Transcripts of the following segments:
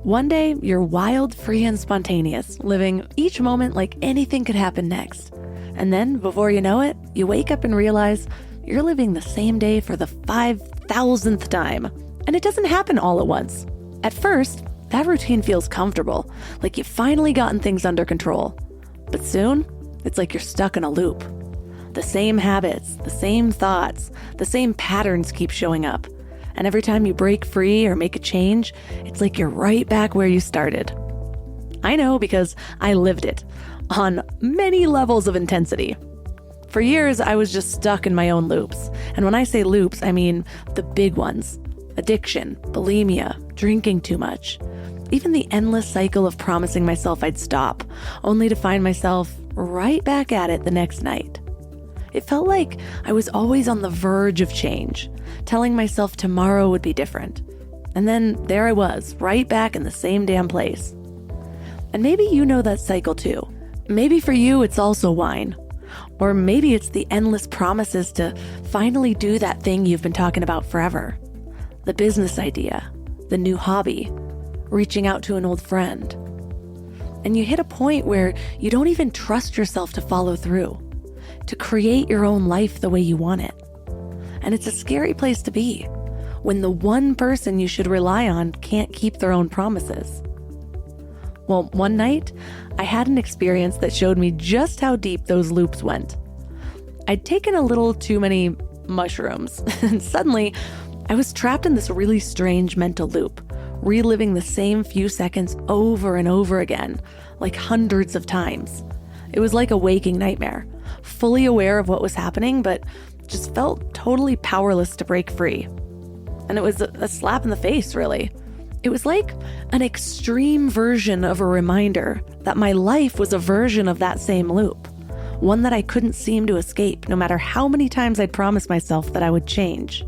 One day, you're wild, free, and spontaneous, living each moment like anything could happen next. And then, before you know it, you wake up and realize you're living the same day for the 5,000th time. And it doesn't happen all at once. At first, that routine feels comfortable, like you've finally gotten things under control. But soon, it's like you're stuck in a loop. The same habits, the same thoughts, the same patterns keep showing up. And every time you break free or make a change, it's like you're right back where you started. I know because I lived it on many levels of intensity. For years, I was just stuck in my own loops. And when I say loops, I mean the big ones: addiction, bulimia, drinking too much. Even the endless cycle of promising myself I'd stop, only to find myself right back at it the next night. It felt like I was always on the verge of change, telling myself tomorrow would be different. And then there I was, right back in the same damn place. And maybe you know that cycle too. Maybe for you it's also wine. Or maybe it's the endless promises to finally do that thing you've been talking about forever. The business idea, the new hobby, reaching out to an old friend. And you hit a point where you don't even trust yourself to follow through, to create your own life the way you want it. And it's a scary place to be when the one person you should rely on can't keep their own promises. Well, one night, I had an experience that showed me just how deep those loops went. I'd taken a little too many mushrooms, and suddenly I was trapped in this really strange mental loop, reliving the same few seconds over and over again, like hundreds of times. It was like a waking nightmare, fully aware of what was happening, but just felt totally powerless to break free. And it was a slap in the face, really. It was like an extreme version of a reminder that my life was a version of that same loop, one that I couldn't seem to escape no matter how many times I'd promised myself that I would change.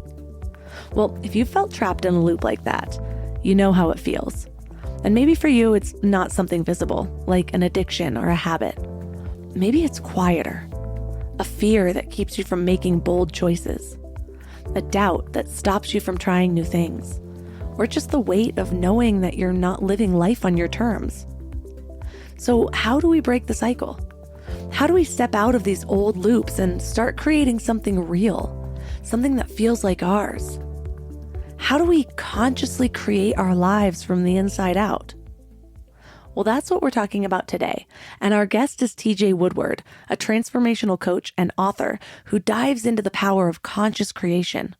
Well, if you felt trapped in a loop like that, you know how it feels. And maybe for you, it's not something visible, like an addiction or a habit. Maybe it's quieter, a fear that keeps you from making bold choices, a doubt that stops you from trying new things, or just the weight of knowing that you're not living life on your terms. So how do we break the cycle? How do we step out of these old loops and start creating something real, something that feels like ours? How do we consciously create our lives from the inside out? Well, that's what we're talking about today. And our guest is TJ Woodward, a transformational coach and author who dives into the power of conscious creation.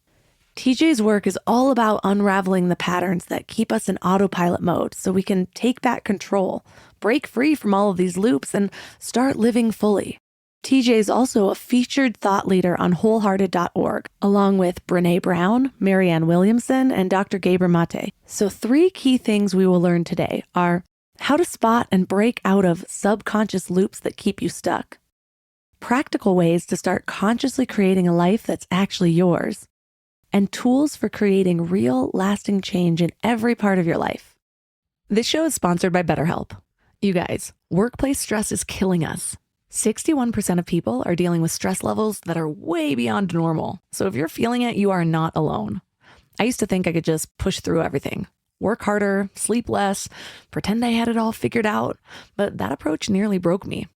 TJ's work is all about unraveling the patterns that keep us in autopilot mode so we can take back control, break free from all of these loops, and start living fully. TJ is also a featured thought leader on wholehearted.org, along with Brené Brown, Marianne Williamson, and Dr. Gabor Mate. So 3 key things we will learn today are how to spot and break out of subconscious loops that keep you stuck, practical ways to start consciously creating a life that's actually yours, and tools for creating real, lasting change in every part of your life. This show is sponsored by BetterHelp. You guys, workplace stress is killing us. 61% of people are dealing with stress levels that are way beyond normal. So if you're feeling it, you are not alone. I used to think I could just push through everything, work harder, sleep less, pretend I had it all figured out, but that approach nearly broke me.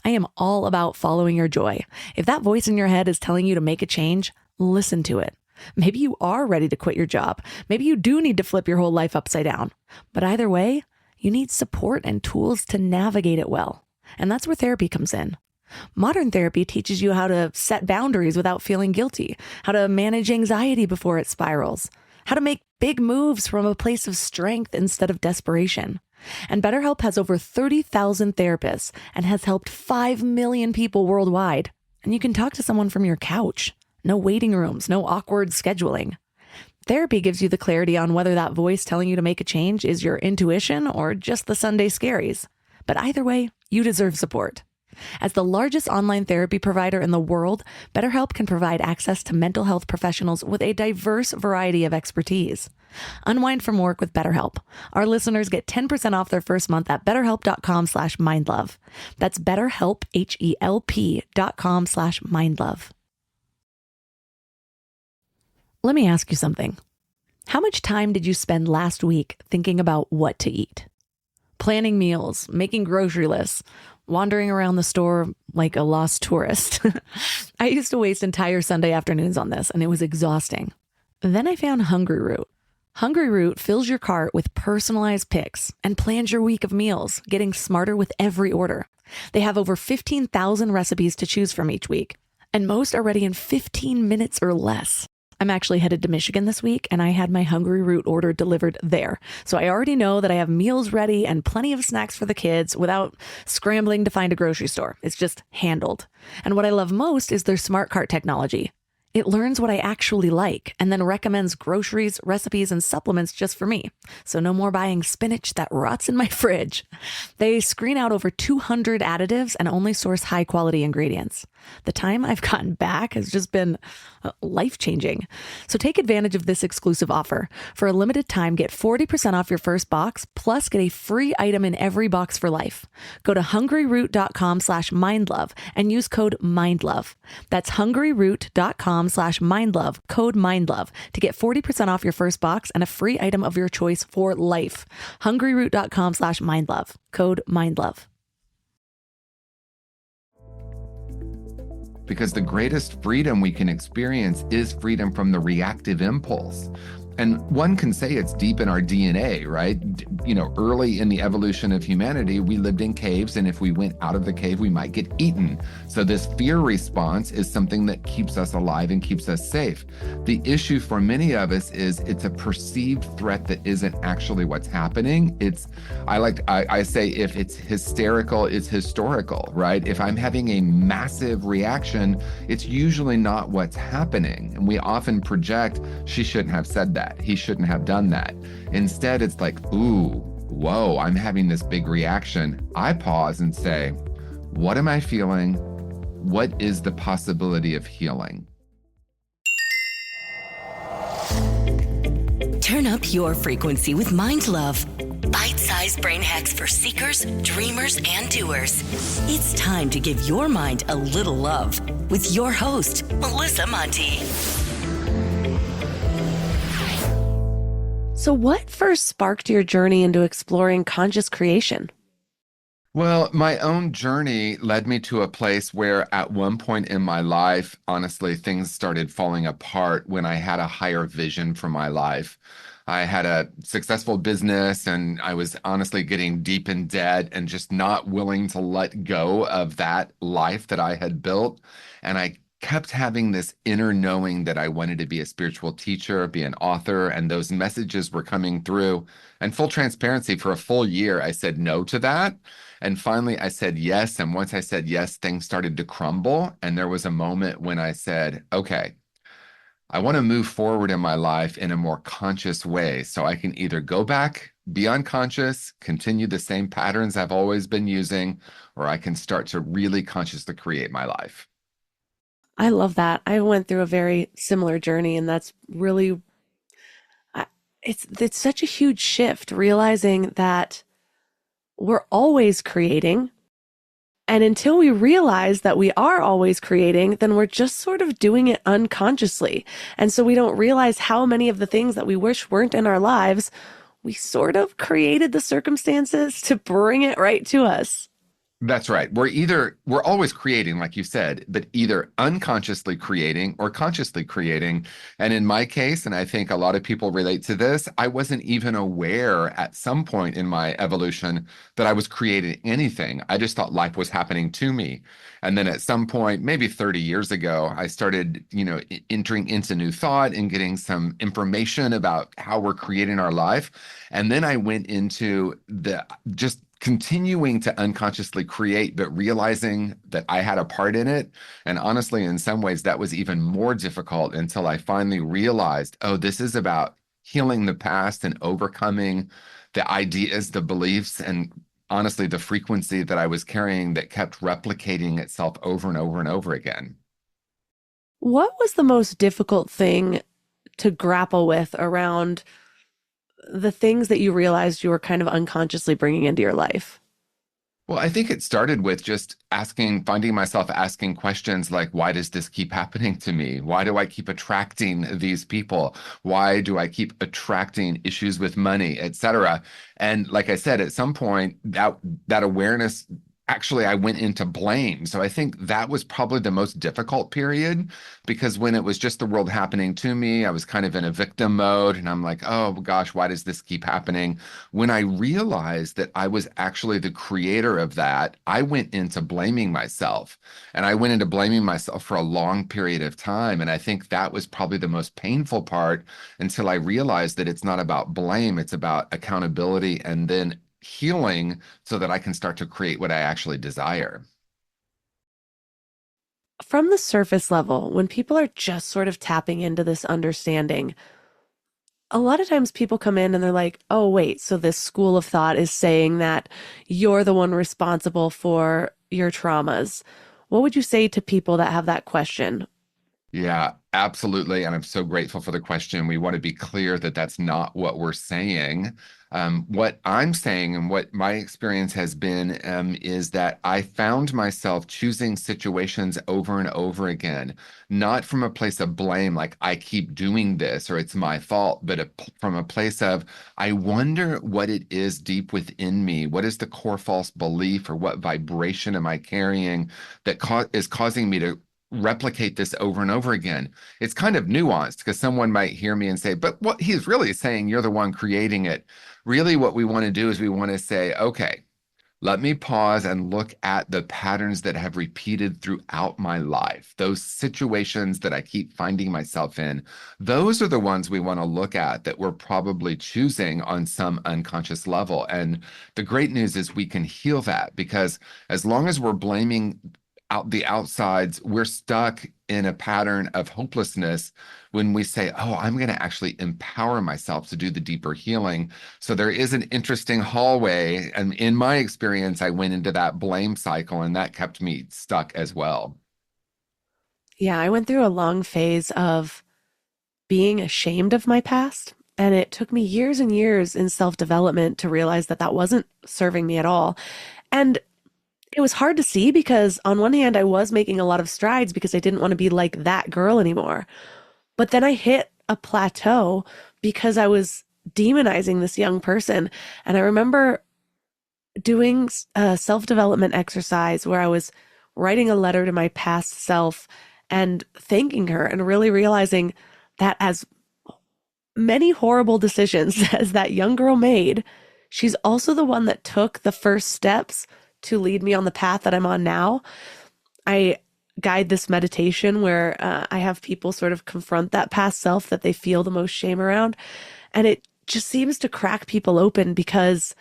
I am all about following your joy. If that voice in your head is telling you to make a change, listen to it. Maybe you are ready to quit your job. Maybe you do need to flip your whole life upside down. But either way, you need support and tools to navigate it well. And that's where therapy comes in. Modern therapy teaches you how to set boundaries without feeling guilty, how to manage anxiety before it spirals, how to make big moves from a place of strength instead of desperation. And BetterHelp has over 30,000 therapists and has helped 5 million people worldwide. And you can talk to someone from your couch. No waiting rooms, no awkward scheduling. Therapy gives you the clarity on whether that voice telling you to make a change is your intuition or just the Sunday scaries. But either way, you deserve support. As the largest online therapy provider in the world, BetterHelp can provide access to mental health professionals with a diverse variety of expertise. Unwind from work with BetterHelp. Our listeners get 10% off their first month at betterhelp.com/mindlove. That's BetterHelp, HELP.com/mindlove. Let me ask you something. How much time did you spend last week thinking about what to eat? Planning meals, making grocery lists, wandering around the store like a lost tourist. I used to waste entire Sunday afternoons on this, and it was exhausting. Then I found Hungry Root. Hungry Root fills your cart with personalized picks and plans your week of meals, getting smarter with every order. They have over 15,000 recipes to choose from each week, and most are ready in 15 minutes or less. I'm actually headed to Michigan this week, and I had my Hungry Root order delivered there. So I already know that I have meals ready and plenty of snacks for the kids without scrambling to find a grocery store. It's just handled. And what I love most is their smart cart technology. It learns what I actually like and then recommends groceries, recipes, and supplements just for me. So no more buying spinach that rots in my fridge. They screen out over 200 additives and only source high quality ingredients. The time I've gotten back has just been life-changing. So take advantage of this exclusive offer. For a limited time, get 40% off your first box, plus get a free item in every box for life. Go to hungryroot.com/mindlove and use code MINDLOVE. That's hungryroot.com/mindlove, code MINDLOVE, to get 40% off your first box and a free item of your choice for life. hungryroot.com/mindlove, code MINDLOVE. Because the greatest freedom we can experience is freedom from the reactive impulse. And one can say it's deep in our DNA, right? Early in the evolution of humanity, we lived in caves, and if we went out of the cave, we might get eaten. So this fear response is something that keeps us alive and keeps us safe. The issue for many of us is it's a perceived threat that isn't actually what's happening. I say if it's hysterical, it's historical, right? If I'm having a massive reaction, it's usually not what's happening. And we often project, she shouldn't have said that. He shouldn't have done that. Instead, it's like, ooh, whoa, I'm having this big reaction. I pause and say, what am I feeling? What is the possibility of healing? Turn up your frequency with Mind Love. Bite-sized brain hacks for seekers, dreamers, and doers. It's time to give your mind a little love with your host, Melissa Monti. So what first sparked your journey into exploring conscious creation? Well, my own journey led me to a place where at one point in my life, honestly, things started falling apart when I had a higher vision for my life. I had a successful business, and I was honestly getting deep in debt and just not willing to let go of that life that I had built. And I kept having this inner knowing that I wanted to be a spiritual teacher, be an author, and those messages were coming through. And full transparency, for a full year, I said no to that. And finally, I said yes. And once I said yes, things started to crumble. And there was a moment when I said, okay, I want to move forward in my life in a more conscious way. So I can either go back, be unconscious, continue the same patterns I've always been using, or I can start to really consciously create my life. I love that. I went through a very similar journey, and that's really, it's such a huge shift, realizing that we're always creating. And until we realize that we are always creating, then we're just sort of doing it unconsciously. And so we don't realize how many of the things that we wish weren't in our lives, we sort of created the circumstances to bring it right to us. That's right. We're always creating, like you said, but either unconsciously creating or consciously creating. And in my case, and I think a lot of people relate to this, I wasn't even aware at some point in my evolution that I was creating anything. I just thought life was happening to me. And then at some point, maybe 30 years ago, I started, entering into new thought and getting some information about how we're creating our life. And then I went into just continuing to unconsciously create, but realizing that I had a part in it. And honestly, in some ways, that was even more difficult until I finally realized, oh, this is about healing the past and overcoming the ideas, the beliefs, and honestly, the frequency that I was carrying that kept replicating itself over and over and over again. What was the most difficult thing to grapple with around the things that you realized you were kind of unconsciously bringing into your life? Well, I think it started with just finding myself asking questions like, why does this keep happening to me? Why do I keep attracting these people? Why do I keep attracting issues with money, et cetera? And like I said, at some point, that awareness, actually, I went into blame. So I think that was probably the most difficult period because when it was just the world happening to me, I was kind of in a victim mode, and I'm like, oh gosh, why does this keep happening? When I realized that I was actually the creator of that, I went into blaming myself. And I went into blaming myself for a long period of time. And I think that was probably the most painful part until I realized that it's not about blame, it's about accountability and then healing so that I can start to create what I actually desire. From the surface level, when people are just sort of tapping into this understanding, a lot of times people come in and they're like, oh, wait, so this school of thought is saying that you're the one responsible for your traumas. What would you say to people that have that question? Yeah, absolutely. And I'm so grateful for the question. We want to be clear that that's not what we're saying. What I'm saying and what my experience has been is that I found myself choosing situations over and over again, not from a place of blame, like I keep doing this or it's my fault, but from a place of, I wonder what it is deep within me. What is the core false belief or what vibration am I carrying that is causing me to replicate this over and over again? It's kind of nuanced because someone might hear me and say, but what he's really saying, you're the one creating it. Really, what we want to do is we want to say, okay, let me pause and look at the patterns that have repeated throughout my life. Those situations that I keep finding myself in, those are the ones we want to look at that we're probably choosing on some unconscious level. And the great news is we can heal that because as long as we're blaming out the outsides, we're stuck in a pattern of hopelessness when we say, oh, I'm going to actually empower myself to do the deeper healing. So there is an interesting hallway. And in my experience, I went into that blame cycle and that kept me stuck as well. Yeah, I went through a long phase of being ashamed of my past. And it took me years and years in self development to realize that that wasn't serving me at all. And it was hard to see because, on one hand, I was making a lot of strides because I didn't want to be like that girl anymore. But then I hit a plateau because I was demonizing this young person. And I remember doing a self development exercise where I was writing a letter to my past self and thanking her and really realizing that as many horrible decisions as that young girl made, she's also the one that took the first steps to lead me on the path that I'm on now. I guide this meditation where I have people sort of confront that past self that they feel the most shame around. And it just seems to crack people open because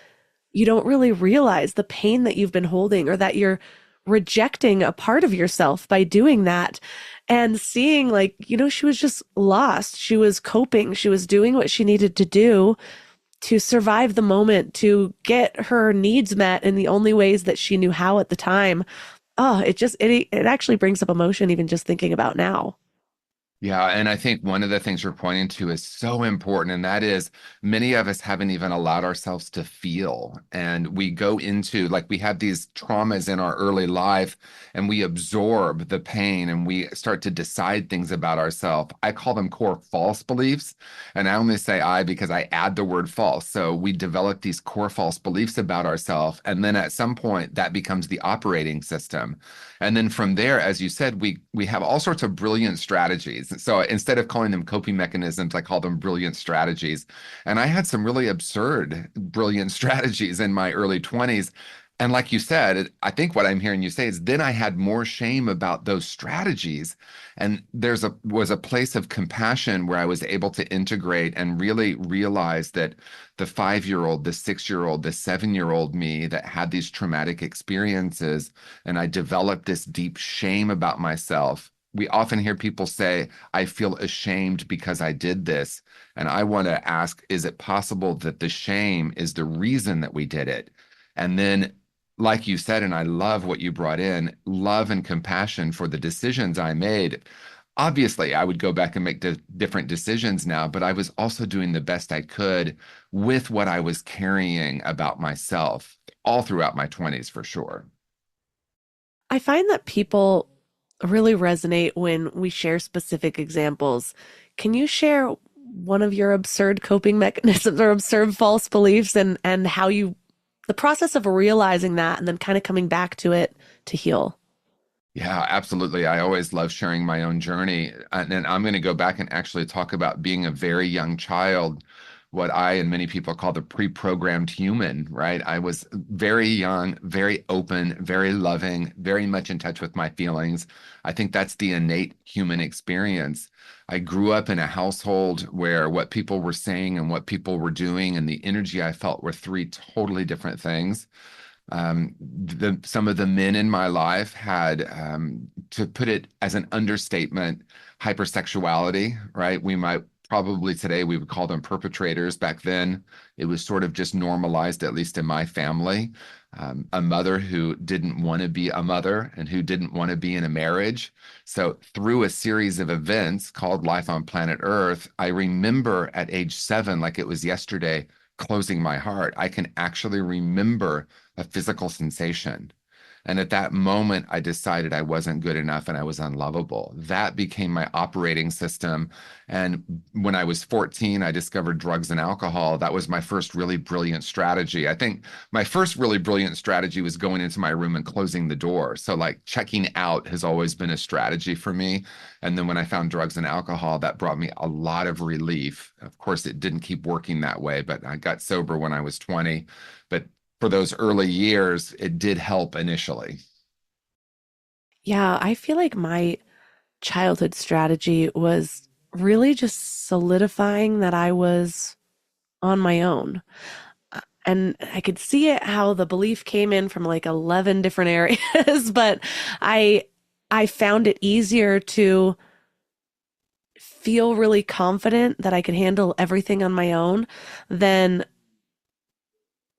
you don't really realize the pain that you've been holding or that you're rejecting a part of yourself by doing that and seeing like, she was just lost. She was coping. She was doing what she needed to do to survive the moment, to get her needs met in the only ways that she knew how at the time. Oh, it actually brings up emotion even just thinking about now. Yeah, and I think one of the things you're pointing to is so important, and that is many of us haven't even allowed ourselves to feel. And we go into, like, we have these traumas in our early life, and we absorb the pain and we start to decide things about ourselves. I call them core false beliefs. And I only say I because I add the word false. So we develop these core false beliefs about ourselves. And then at some point, that becomes the operating system. And then from there, as you said, we have all sorts of brilliant strategies. So instead of calling them coping mechanisms, I call them brilliant strategies. And I had some really absurd, brilliant strategies in my early 20s. And like you said, I think what I'm hearing you say is then I had more shame about those strategies. And was a place of compassion where I was able to integrate and really realize that the 5-year-old, the 6-year-old, the 7-year-old me that had these traumatic experiences, and I developed this deep shame about myself. We often hear people say, I feel ashamed because I did this. And I want to ask, is it possible that the shame is the reason that we did it? And then, like you said, and I love what you brought in, love and compassion for the decisions I made. Obviously, I would go back and make different decisions now, but I was also doing the best I could with what I was carrying about myself. all throughout my 20s for sure. I find that people really resonate when we share specific examples. Can you share one of your absurd coping mechanisms or absurd false beliefs and how you, the process of realizing that and then kind of coming back to it to heal? Yeah, absolutely. I always love sharing my own journey. And I'm going to go back and actually talk about being a very young child, what I and many people call the pre-programmed human, right? I was very young, very open, very loving, very much in touch with my feelings. I think that's the innate human experience. I grew up in a household where what people were saying and what people were doing and the energy I felt were three totally different things. Some of the men in my life had, to put it as an understatement, hypersexuality, right? We might probably today we would call them perpetrators. Back then, it was sort of just normalized, at least in my family. A mother who didn't want to be a mother and who didn't want to be in a marriage. So through a series of events called Life on Planet Earth, I remember at age 7, like it was yesterday, closing my heart. I can actually remember a physical sensation. And at that moment, I decided I wasn't good enough and I was unlovable. That became my operating system. And when I was 14, I discovered drugs and alcohol. That was my first really brilliant strategy. I think my first really brilliant strategy was going into my room and closing the door. So like checking out has always been a strategy for me. And then when I found drugs and alcohol, that brought me a lot of relief. Of course, it didn't keep working that way, but I got sober when I was 20. But for those early years, it did help initially. Yeah, I feel like my childhood strategy was really just solidifying that I was on my own. And I could see it how the belief came in from like 11 different areas, but I I found it easier to feel really confident that I could handle everything on my own than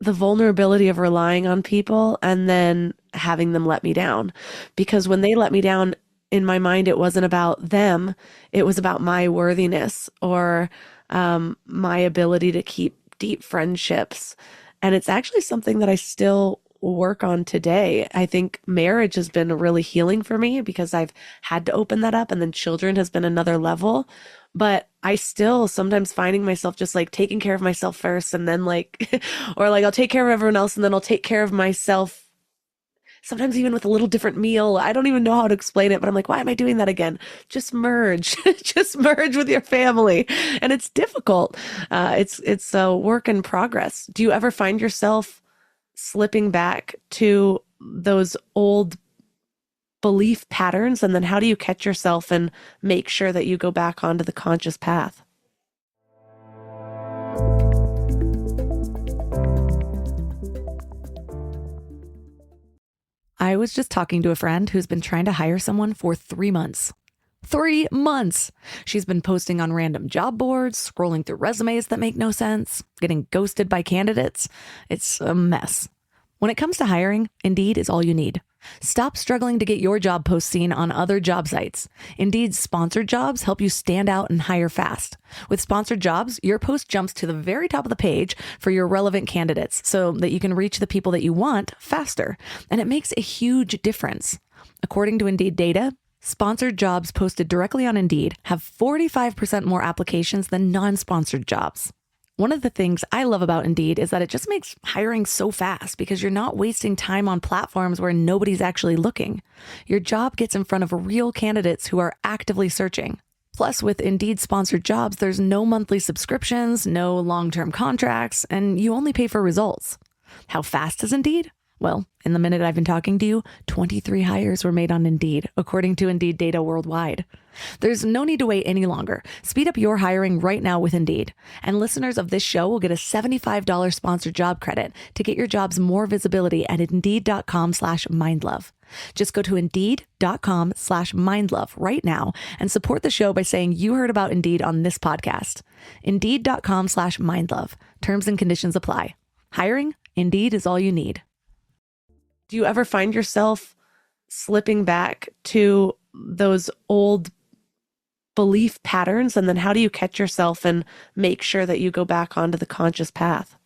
the vulnerability of relying on people and then having them let me down. Because when they let me down, in my mind, it wasn't about them, it was about my worthiness or my ability to keep deep friendships. And it's actually something that I still work on today. I think marriage has been really healing for me because I've had to open that up, and then children has been another level. But I still sometimes finding myself just like taking care of myself first and then like, or like I'll take care of everyone else and then I'll take care of myself. Sometimes even with a little different meal. I don't even know how to explain it, but I'm like, why am I doing that again? Just merge, just merge with your family. And it's difficult. It's a work in progress. Do you ever find yourself slipping back to those old belief patterns? And then how do you catch yourself and make sure that you go back onto the conscious path? I was just talking to a friend who's been trying to hire someone for 3 months. 3 months! She's been posting on random job boards, scrolling through resumes that make no sense, getting ghosted by candidates. It's a mess. When it comes to hiring, Indeed is all you need. Stop struggling to get your job post seen on other job sites. Indeed's sponsored jobs help you stand out and hire fast. With sponsored jobs, your post jumps to the very top of the page for your relevant candidates so that you can reach the people that you want faster. And it makes a huge difference. According to Indeed data, sponsored jobs posted directly on Indeed have 45% more applications than non-sponsored jobs. One of the things I love about Indeed is that it just makes hiring so fast because you're not wasting time on platforms where nobody's actually looking. Your job gets in front of real candidates who are actively searching. Plus, with Indeed sponsored jobs, there's no monthly subscriptions, no long-term contracts, and you only pay for results. How fast is Indeed? Well, in the minute I've been talking to you, 23 hires were made on Indeed, according to Indeed data worldwide. There's no need to wait any longer. Speed up your hiring right now with Indeed. And listeners of this show will get a $75 sponsored job credit to get your jobs more visibility at Indeed.com/mindlove. Just go to Indeed.com/mindlove right now and support the show by saying you heard about Indeed on this podcast. Indeed.com/mindlove. Terms and conditions apply. Hiring? Indeed is all you need. Do you ever find yourself slipping back to those old belief patterns? And then how do you catch yourself and make sure that you go back onto the conscious path?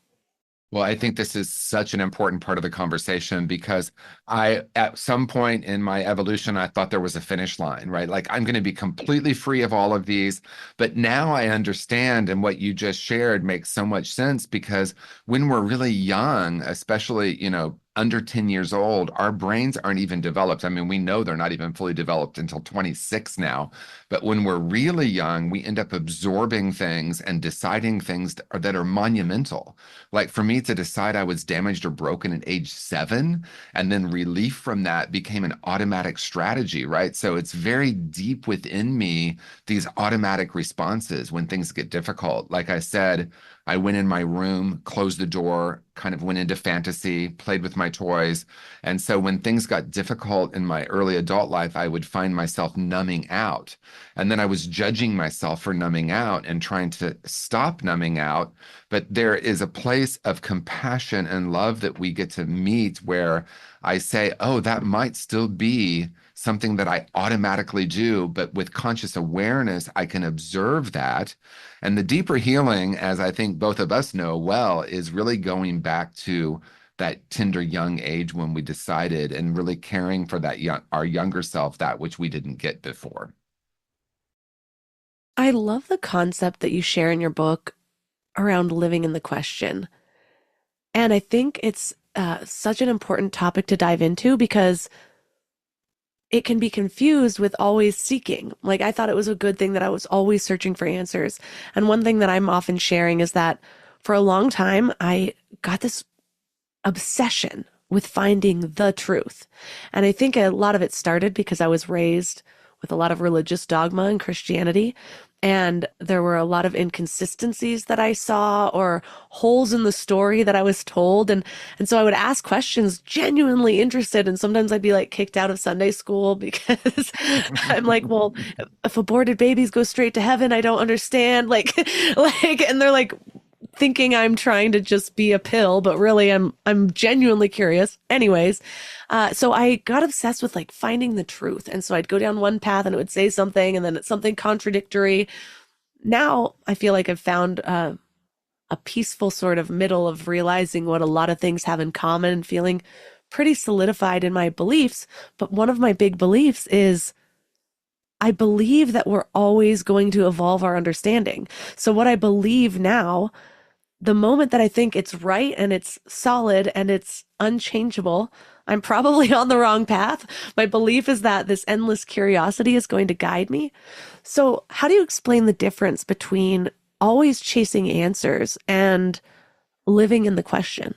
Well, I think this is such an important part of the conversation because at some point in my evolution, I thought there was a finish line, right? Like I'm going to be completely free of all of these. But now I understand, and what you just shared makes so much sense because when we're really young, especially, under 10 years old, our brains aren't even developed. I mean, we know they're not even fully developed until 26 now. But when we're really young, we end up absorbing things and deciding things that are monumental. Like for me to decide I was damaged or broken at age 7, and then relief from that became an automatic strategy, right? So it's very deep within me, these automatic responses when things get difficult. Like I said, I went in my room, closed the door, kind of went into fantasy, played with my toys. And so when things got difficult in my early adult life, I would find myself numbing out. And then I was judging myself for numbing out and trying to stop numbing out. But there is a place of compassion and love that we get to meet where I say, oh, that might still be something that I automatically do, but with conscious awareness, I can observe that. And the deeper healing, as I think both of us know well, is really going back to that tender young age when we decided and really caring for our younger self, that which we didn't get before. I love the concept that you share in your book around living in the question. And I think it's such an important topic to dive into because it can be confused with always seeking. Like I thought it was a good thing that I was always searching for answers. And one thing that I'm often sharing is that for a long time, I got this obsession with finding the truth. And I think a lot of it started because I was raised with a lot of religious dogma and Christianity. And there were a lot of inconsistencies that I saw or holes in the story that I was told. And so I would ask questions genuinely interested. And sometimes I'd be like kicked out of Sunday school because I'm like, well, if aborted babies go straight to heaven, I don't understand. And they're like, thinking I'm trying to just be a pill, but really I'm genuinely curious. Anyways, so I got obsessed with like finding the truth. And so I'd go down one path and it would say something and then it's something contradictory. Now I feel like I've found a peaceful sort of middle of realizing what a lot of things have in common and feeling pretty solidified in my beliefs. But one of my big beliefs is I believe that we're always going to evolve our understanding. So what I believe now, the moment that I think it's right and it's solid and it's unchangeable, I'm probably on the wrong path. My belief is that this endless curiosity is going to guide me. So, how do you explain the difference between always chasing answers and living in the question?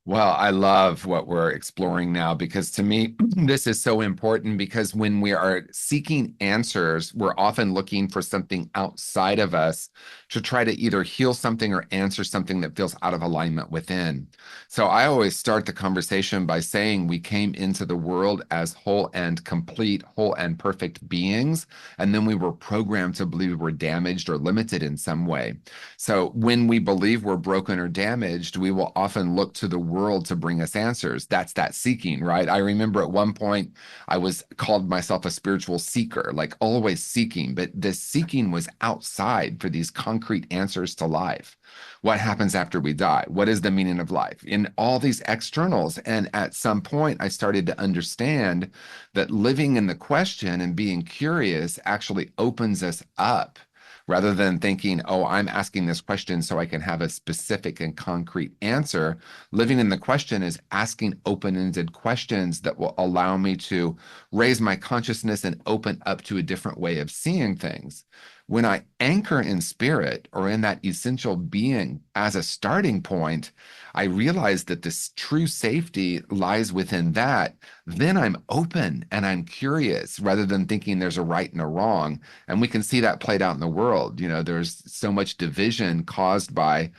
Well, I love what we're exploring now because to me, this is so important because when we are seeking answers, we're often looking for something outside of us to try to either heal something or answer something that feels out of alignment within. So I always start the conversation by saying we came into the world as whole and complete, whole and perfect beings, and then we were programmed to believe we're damaged or limited in some way. So when we believe we're broken or damaged, we will often look to the world to bring us answers. That's that seeking, right? I remember at one point I was called myself a spiritual seeker, like always seeking, but this seeking was outside for these concrete answers to life. What happens after we die? What is the meaning of life? In all these externals. And at some point, I started to understand that living in the question and being curious actually opens us up rather than thinking, oh, I'm asking this question so I can have a specific and concrete answer. Living in the question is asking open-ended questions that will allow me to raise my consciousness and open up to a different way of seeing things. When I anchor in spirit or in that essential being as a starting point, I realize that this true safety lies within that. Then I'm open and I'm curious rather than thinking there's a right and a wrong. And we can see that played out in the world. There's so much division caused by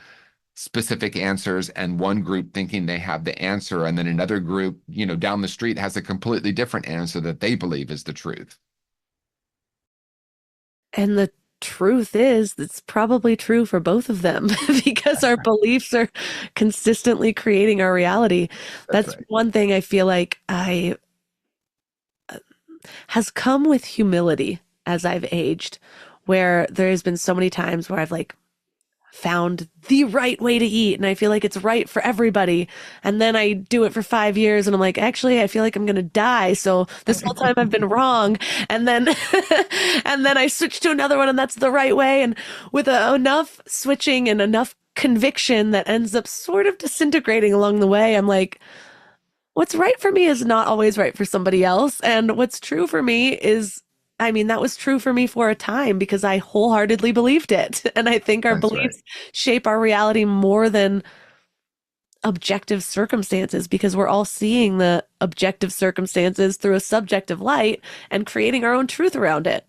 specific answers and one group thinking they have the answer. And then another group, down the street has a completely different answer that they believe is the truth. And the truth is, it's probably true for both of them because our beliefs are consistently creating our reality. That's right. One thing I feel like has come with humility as I've aged, where there's been so many times where I've like found the right way to eat and I feel like it's right for everybody. And then I do it for 5 years and I'm like, actually, I feel like I'm going to die. So this whole time I've been wrong. And then, and then I switch to another one and that's the right way. And with enough switching and enough conviction that ends up sort of disintegrating along the way, I'm like, what's right for me is not always right for somebody else. And what's true for me is, I mean, that was true for me for a time because I wholeheartedly believed it. And I think our That's right. beliefs shape our reality more than objective circumstances because we're all seeing the objective circumstances through a subjective light and creating our own truth around it.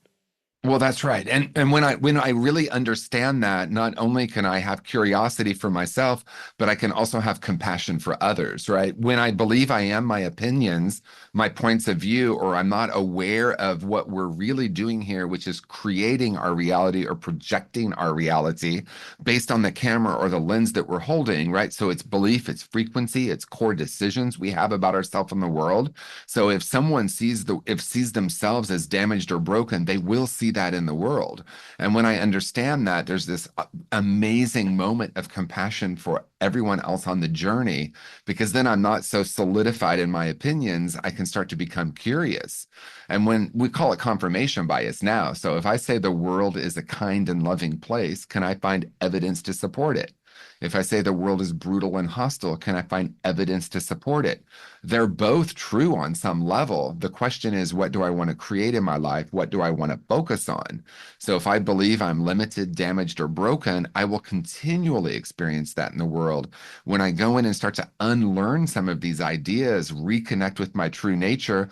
Well, that's right. And when I really understand that, not only can I have curiosity for myself, but I can also have compassion for others, right? When I believe I am my opinions, my points of view, or I'm not aware of what we're really doing here, which is creating our reality or projecting our reality based on the camera or the lens that we're holding, right? So it's belief, it's frequency, it's core decisions we have about ourselves and the world. So if someone sees themselves as damaged or broken, they will see that in the world. And when I understand that, there's this amazing moment of compassion for everyone else on the journey, because then I'm not so solidified in my opinions. I can start to become curious. And when we call it confirmation bias now. So if I say the world is a kind and loving place, can I find evidence to support it? If I say the world is brutal and hostile, can I find evidence to support it? They're both true on some level. The question is, what do I want to create in my life? What do I want to focus on? So if I believe I'm limited, damaged, or broken, I will continually experience that in the world. When I go in and start to unlearn some of these ideas, reconnect with my true nature,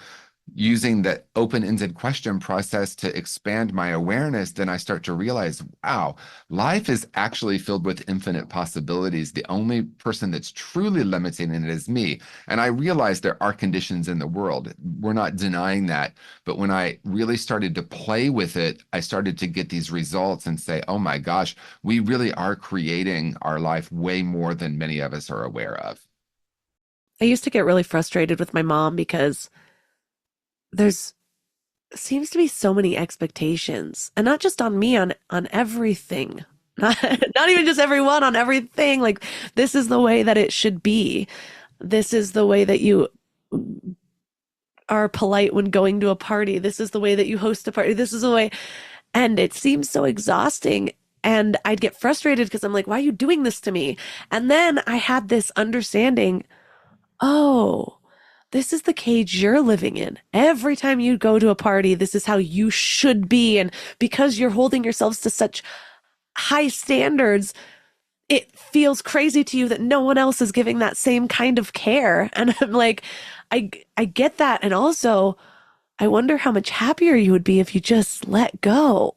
using the open-ended question process to expand my awareness, then I start to realize, wow, life is actually filled with infinite possibilities. The only person that's truly limiting it is me. And I realize there are conditions in the world. We're not denying that. But when I really started to play with it, I started to get these results and say, oh my gosh, we really are creating our life way more than many of us are aware of. I used to get really frustrated with my mom because there's seems to be so many expectations, and not just on me, on everything. Not even just everyone, on everything. Like, this is the way that it should be. This is the way that you are polite when going to a party. This is the way that you host a party. This is the way. And it seems so exhausting. And I'd get frustrated because I'm like, why are you doing this to me? And then I had this understanding, oh, this is the cage you're living in. Every time you go to a party, this is how you should be. And because you're holding yourselves to such high standards, it feels crazy to you that no one else is giving that same kind of care. And I'm like, I get that. And also, I wonder how much happier you would be if you just let go.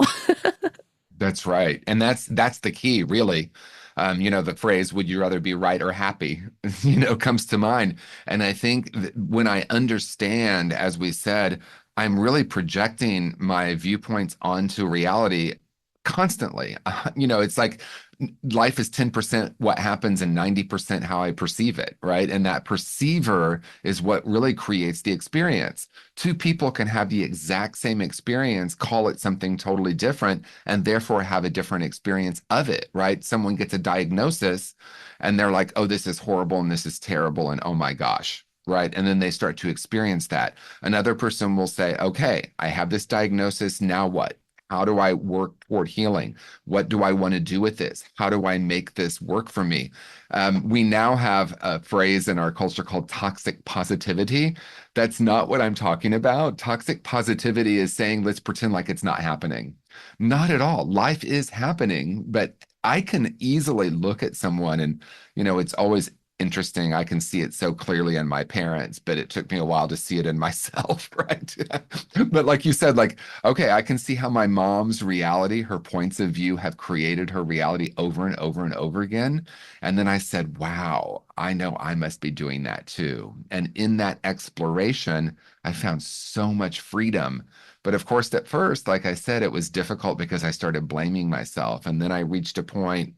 That's right. And that's the key, really. The phrase, would you rather be right or happy, comes to mind. And I think that when I understand, as we said, I'm really projecting my viewpoints onto reality constantly. It's like life is 10% what happens and 90% how I perceive it, right? And that perceiver is what really creates the experience. Two people can have the exact same experience, call it something totally different, and therefore have a different experience of it, right? Someone gets a diagnosis and they're like, oh, this is horrible and this is terrible and oh my gosh. Right. And then they start to experience that. Another person will say, okay, I have this diagnosis. Now what? How do I work toward healing? What do I want to do with this? How do I make this work for me? We now have a phrase in our culture called toxic positivity. That's not what I'm talking about. Toxic positivity is saying, let's pretend like it's not happening. Not at all. Life is happening, but I can easily look at someone and, it's always interesting. I can see it so clearly in my parents, but it took me a while to see it in myself, right? But like you said, okay, I can see how my mom's reality, her points of view have created her reality over and over and over again. And then I said, wow, I know I must be doing that too. And in that exploration, I found so much freedom. But of course, at first, like I said, it was difficult because I started blaming myself. And then I reached a point,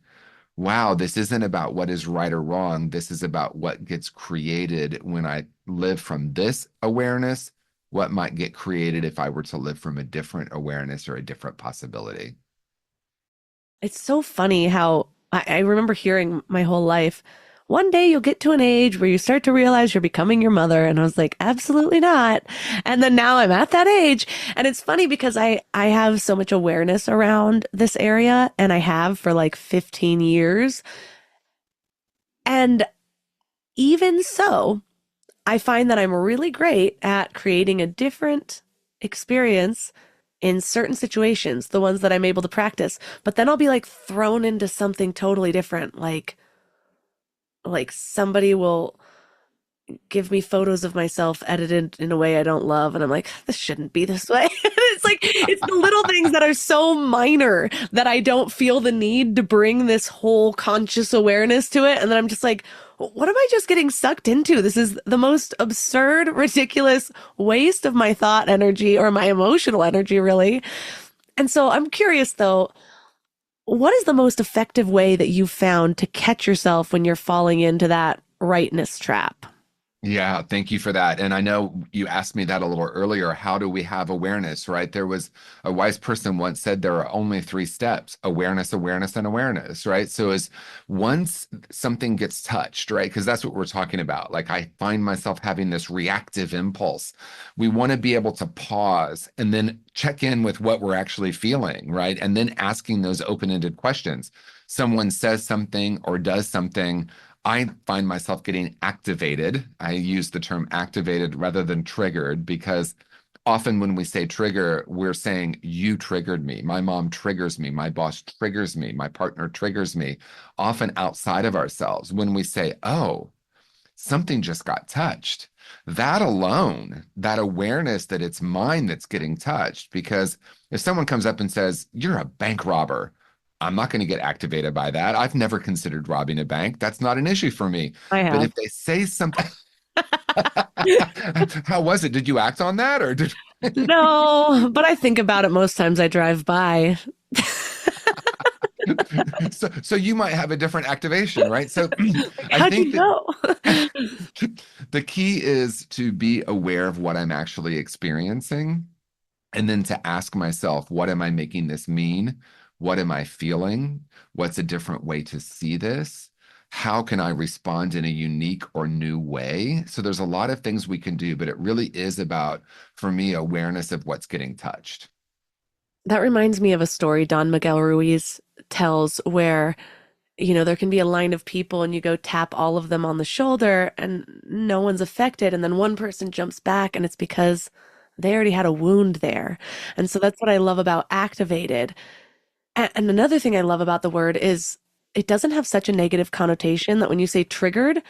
wow, this isn't about what is right or wrong. This is about what gets created when I live from this awareness, what might get created if I were to live from a different awareness or a different possibility. It's so funny how I remember hearing my whole life, one day you'll get to an age where you start to realize you're becoming your mother. And I was like, absolutely not. And then now I'm at that age. And it's funny because I have so much awareness around this area, and I have for like 15 years. And even so, I find that I'm really great at creating a different experience in certain situations, the ones that I'm able to practice. But then I'll be like thrown into something totally different. Like somebody will give me photos of myself edited in a way I don't love. And I'm like, this shouldn't be this way. It's like, it's the little things that are so minor that I don't feel the need to bring this whole conscious awareness to it. And then I'm just like, what am I just getting sucked into? This is the most absurd, ridiculous waste of my thought energy or my emotional energy, really. And so I'm curious though, what is the most effective way that you've found to catch yourself when you're falling into that rightness trap? Yeah, thank you for that. And I know you asked me that a little earlier. How do we have awareness, right? There was a wise person once said there are only three steps: awareness, awareness, and awareness, right? So as once something gets touched, right? Because that's what we're talking about. Like I find myself having this reactive impulse. We want to be able to pause and then check in with what we're actually feeling, right? And then asking those open-ended questions. Someone says something or does something, I find myself getting activated. I use the term activated rather than triggered, because often when we say trigger, we're saying you triggered me. My mom triggers me. My boss triggers me. My partner triggers me, often outside of ourselves. When we say, oh, something just got touched, that alone, that awareness that it's mine that's getting touched, because if someone comes up and says, you're a bank robber, I'm not going to get activated by that. I've never considered robbing a bank. That's not an issue for me. I But have. if they say something, how was it? Did you act on that or did No, but I think about it most times I drive by. so you might have a different activation, right? So I How'd you think know? that the key is to be aware of what I'm actually experiencing, and then to ask myself, what am I making this mean? What am I feeling? What's a different way to see this? How can I respond in a unique or new way? So there's a lot of things we can do, but it really is about, for me, awareness of what's getting touched. That reminds me of a story Don Miguel Ruiz tells where, there can be a line of people and you go tap all of them on the shoulder and no one's affected. And then one person jumps back and it's because they already had a wound there. And so that's what I love about activated. And another thing I love about the word is it doesn't have such a negative connotation that when you say triggered,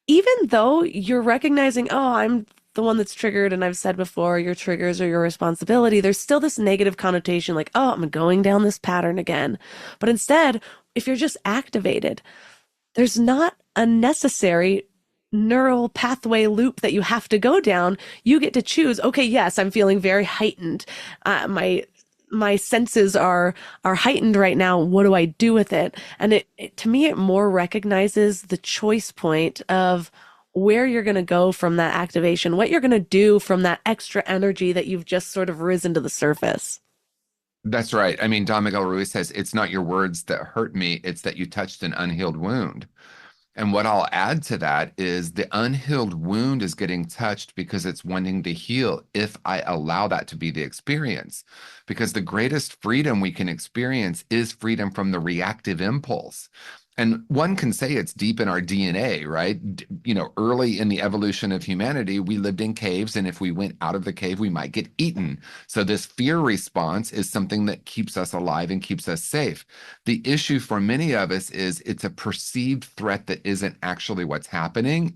even though you're recognizing, oh, I'm the one that's triggered, and I've said before, your triggers are your responsibility, there's still this negative connotation like, oh, I'm going down this pattern again. But instead, if you're just activated, there's not a necessary neural pathway loop that you have to go down. You get to choose, okay, yes, I'm feeling very heightened. My senses are heightened right now. What do I do with it? And it to me, it more recognizes the choice point of where you're going to go from that activation, what you're going to do from that extra energy that you've just sort of risen to the surface. That's right. I mean, Don Miguel Ruiz says, it's not your words that hurt me, it's that you touched an unhealed wound. And what I'll add to that is the unhealed wound is getting touched because it's wanting to heal if I allow that to be the experience. Because the greatest freedom we can experience is freedom from the reactive impulse. And one can say it's deep in our DNA, right? Early in the evolution of humanity, we lived in caves, and if we went out of the cave, we might get eaten. So this fear response is something that keeps us alive and keeps us safe. The issue for many of us is it's a perceived threat that isn't actually what's happening.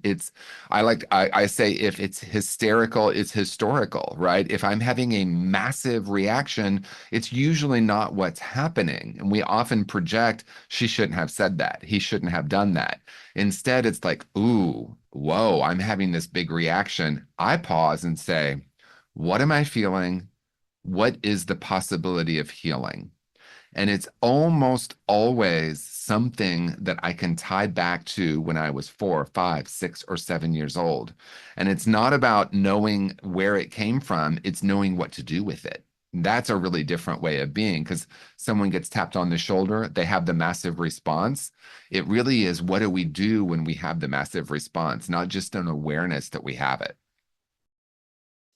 I say, if it's hysterical, it's historical, right? If I'm having a massive reaction, it's usually not what's happening. And we often project, she shouldn't have said that. He shouldn't have done that. Instead, it's like, ooh, whoa, I'm having this big reaction. I pause and say, what am I feeling? What is the possibility of healing? And it's almost always something that I can tie back to when I was 4, 5, 6, or 7 years old. And it's not about knowing where it came from, it's knowing what to do with it. That's a really different way of being, because someone gets tapped on the shoulder, they have the massive response. It really is, what do we do when we have the massive response, not just an awareness that we have it.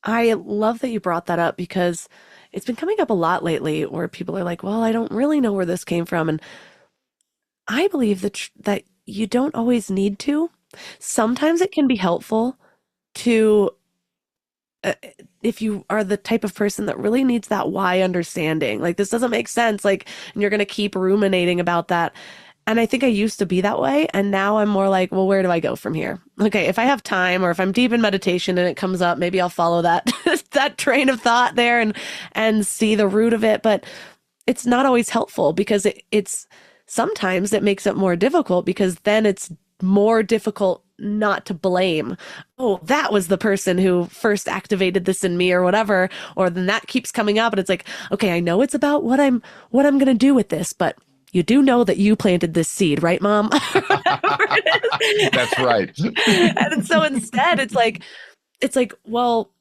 I love that you brought that up because it's been coming up a lot lately where people are like, well, I don't really know where this came from. And I believe that you don't always need to. Sometimes it can be helpful to, if you are the type of person that really needs that why understanding, like this doesn't make sense, like, and you're going to keep ruminating about that. And I think I used to be that way. And now I'm more like, well, where do I go from here? Okay, if I have time or if I'm deep in meditation and it comes up, maybe I'll follow that that train of thought there and see the root of it. But it's not always helpful because it's sometimes it makes it more difficult because then it's more difficult not to blame. Oh, that was the person who first activated this in me or whatever. Or then that keeps coming up and it's like, okay, I know it's about what I'm going to do with this, but you do know that you planted this seed, right, Mom? That's right. And so instead it's like, well,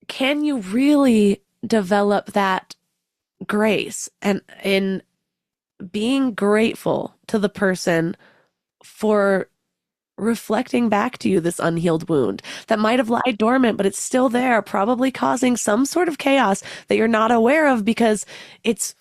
can you really develop that grace and in being grateful to the person for reflecting back to you this unhealed wound that might have lied dormant, but it's still there, probably causing some sort of chaos that you're not aware of because it's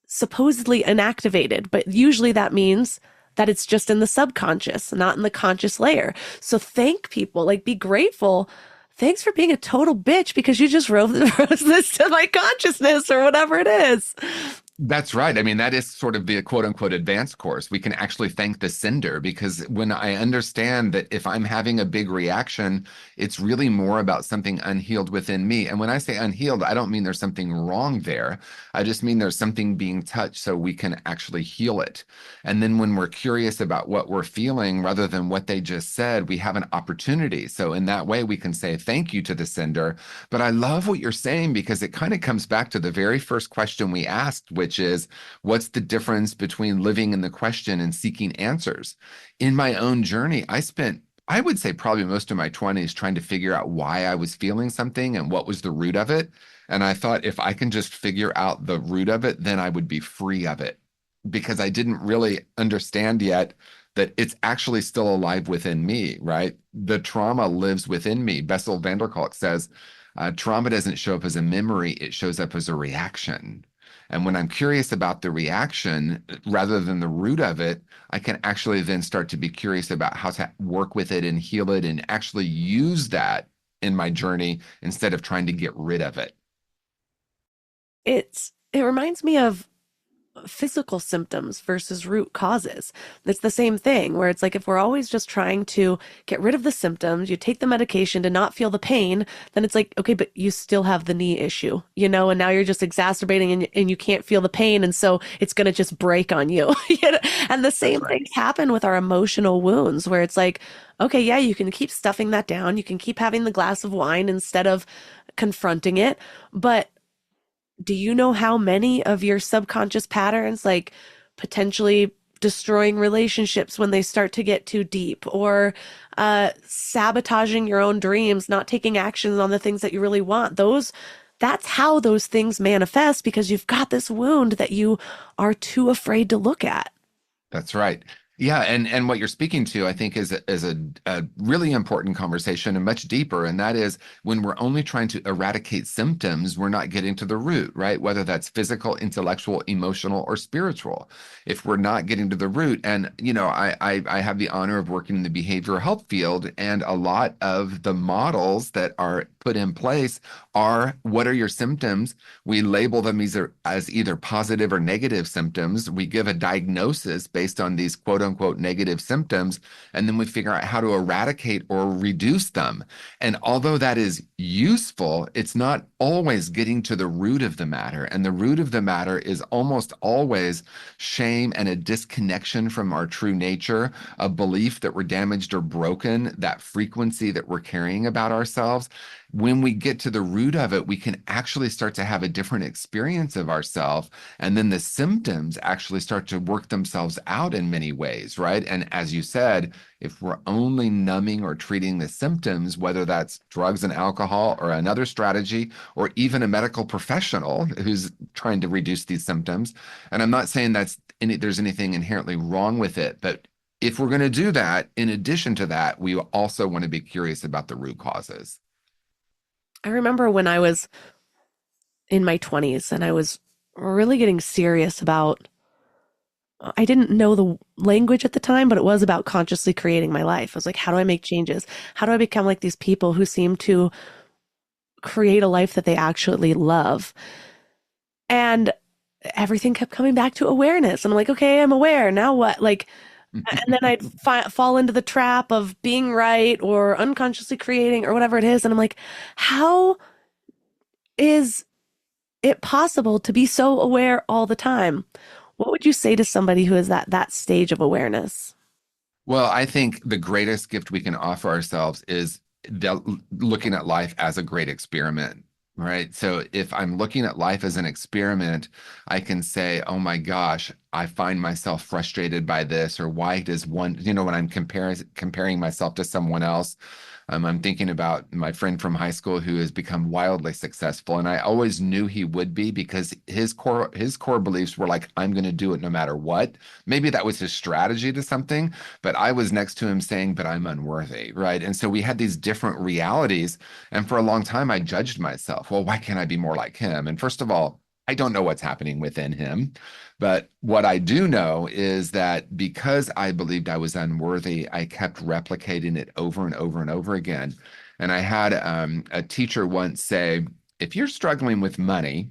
supposedly inactivated, but usually that means that it's just in the subconscious, not in the conscious layer. So thank people, like be grateful. Thanks for being a total bitch because you just rose this to my consciousness or whatever it is. That's right. I mean, that is sort of the quote unquote advanced course. We can actually thank the sender, because when I understand that if I'm having a big reaction, it's really more about something unhealed within me. And when I say unhealed, I don't mean there's something wrong there. I just mean there's something being touched so we can actually heal it. And then when we're curious about what we're feeling rather than what they just said, we have an opportunity. So in that way, we can say thank you to the sender. But I love what you're saying because it kind of comes back to the very first question we asked, which is, what's the difference between living in the question and seeking answers? In my own journey, I spent, I would say, probably most of my 20s trying to figure out why I was feeling something and what was the root of it. And I thought if I can just figure out the root of it, then I would be free of it, because I didn't really understand yet that it's actually still alive within me, right? The trauma lives within me. Bessel van der Kolk says, trauma doesn't show up as a memory, it shows up as a reaction. And when I'm curious about the reaction rather than the root of it, I can actually then start to be curious about how to work with it and heal it and actually use that in my journey instead of trying to get rid of it. It reminds me of physical symptoms versus root causes. It's the same thing where it's like if we're always just trying to get rid of the symptoms, you take the medication to not feel the pain, then it's like, okay, but you still have the knee issue, you know, and now you're just exacerbating and you can't feel the pain. And so it's going to just break on you. You know? And the same things happen with our emotional wounds where it's like, okay, yeah, you can keep stuffing that down. You can keep having the glass of wine instead of confronting it. But do you know how many of your subconscious patterns, like potentially destroying relationships when they start to get too deep, or sabotaging your own dreams, not taking actions on the things that you really want, that's how those things manifest, because you've got this wound that you are too afraid to look at. That's right. Yeah, and what you're speaking to, I think, is a really important conversation and much deeper, and that is when we're only trying to eradicate symptoms, we're not getting to the root, right? Whether that's physical, intellectual, emotional, or spiritual. If we're not getting to the root, and you know, I have the honor of working in the behavioral health field, and a lot of the models that are put in place are, what are your symptoms? We label them as either positive or negative symptoms. We give a diagnosis based on these quote unquote negative symptoms, and then we figure out how to eradicate or reduce them. And although that is useful, it's not always getting to the root of the matter. And the root of the matter is almost always shame and a disconnection from our true nature, a belief that we're damaged or broken, that frequency that we're carrying about ourselves. When we get to the root of it, we can actually start to have a different experience of ourselves. And then the symptoms actually start to work themselves out in many ways. ways, right? And as you said, if we're only numbing or treating the symptoms, whether that's drugs and alcohol or another strategy, or even a medical professional who's trying to reduce these symptoms, and I'm not saying there's anything inherently wrong with it, but if we're going to do that, in addition to that, we also want to be curious about the root causes. I remember when I was in my 20s and I was really getting serious about, I didn't know the language at the time, but it was about consciously creating my life. I was like, how do I make changes? How do I become like these people who seem to create a life that they actually love? And everything kept coming back to awareness. I'm like, okay, I'm aware. Now what? Like, and then I'd fall into the trap of being right or unconsciously creating or whatever it is. And I'm like, how is it possible to be so aware all the time? What would you say to somebody who is at that stage of awareness? Well, I think the greatest gift we can offer ourselves is looking at life as a great experiment, right? So if I'm looking at life as an experiment, I can say, oh my gosh, I find myself frustrated by this, or why does one, when I'm comparing myself to someone else, I'm thinking about my friend from high school who has become wildly successful, and I always knew he would be because his core beliefs were like, I'm going to do it no matter what. Maybe that was his strategy to something, but I was next to him saying, but I'm unworthy, right? And so we had these different realities, and for a long time I judged myself. Well, why can't I be more like him? And first of all, I don't know what's happening within him. But what I do know is that because I believed I was unworthy, I kept replicating it over and over and over again. And I had a teacher once say, if you're struggling with money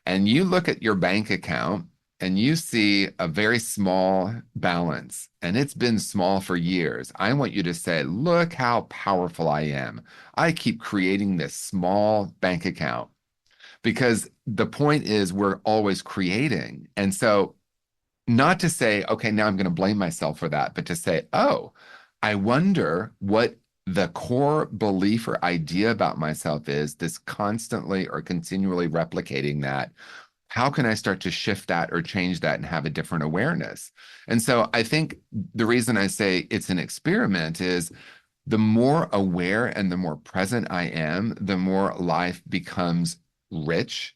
and you look at your bank account and you see a very small balance, and it's been small for years, I want you to say, look how powerful I am. I keep creating this small bank account. Because the point is we're always creating. And so not to say, okay, now I'm going to blame myself for that, but to say, oh, I wonder what the core belief or idea about myself is, this constantly or continually replicating that. How can I start to shift that or change that and have a different awareness? And so I think the reason I say it's an experiment is the more aware and the more present I am, the more life becomes rich,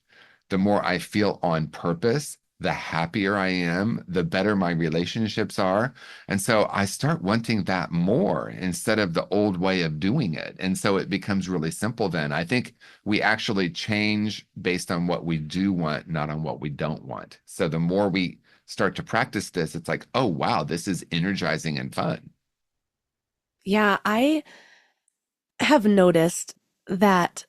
the more I feel on purpose, the happier I am, the better my relationships are. And so I start wanting that more instead of the old way of doing it. And so it becomes really simple then. I think we actually change based on what we do want, not on what we don't want. So the more we start to practice this, it's like, oh, wow, this is energizing and fun. Yeah, I have noticed that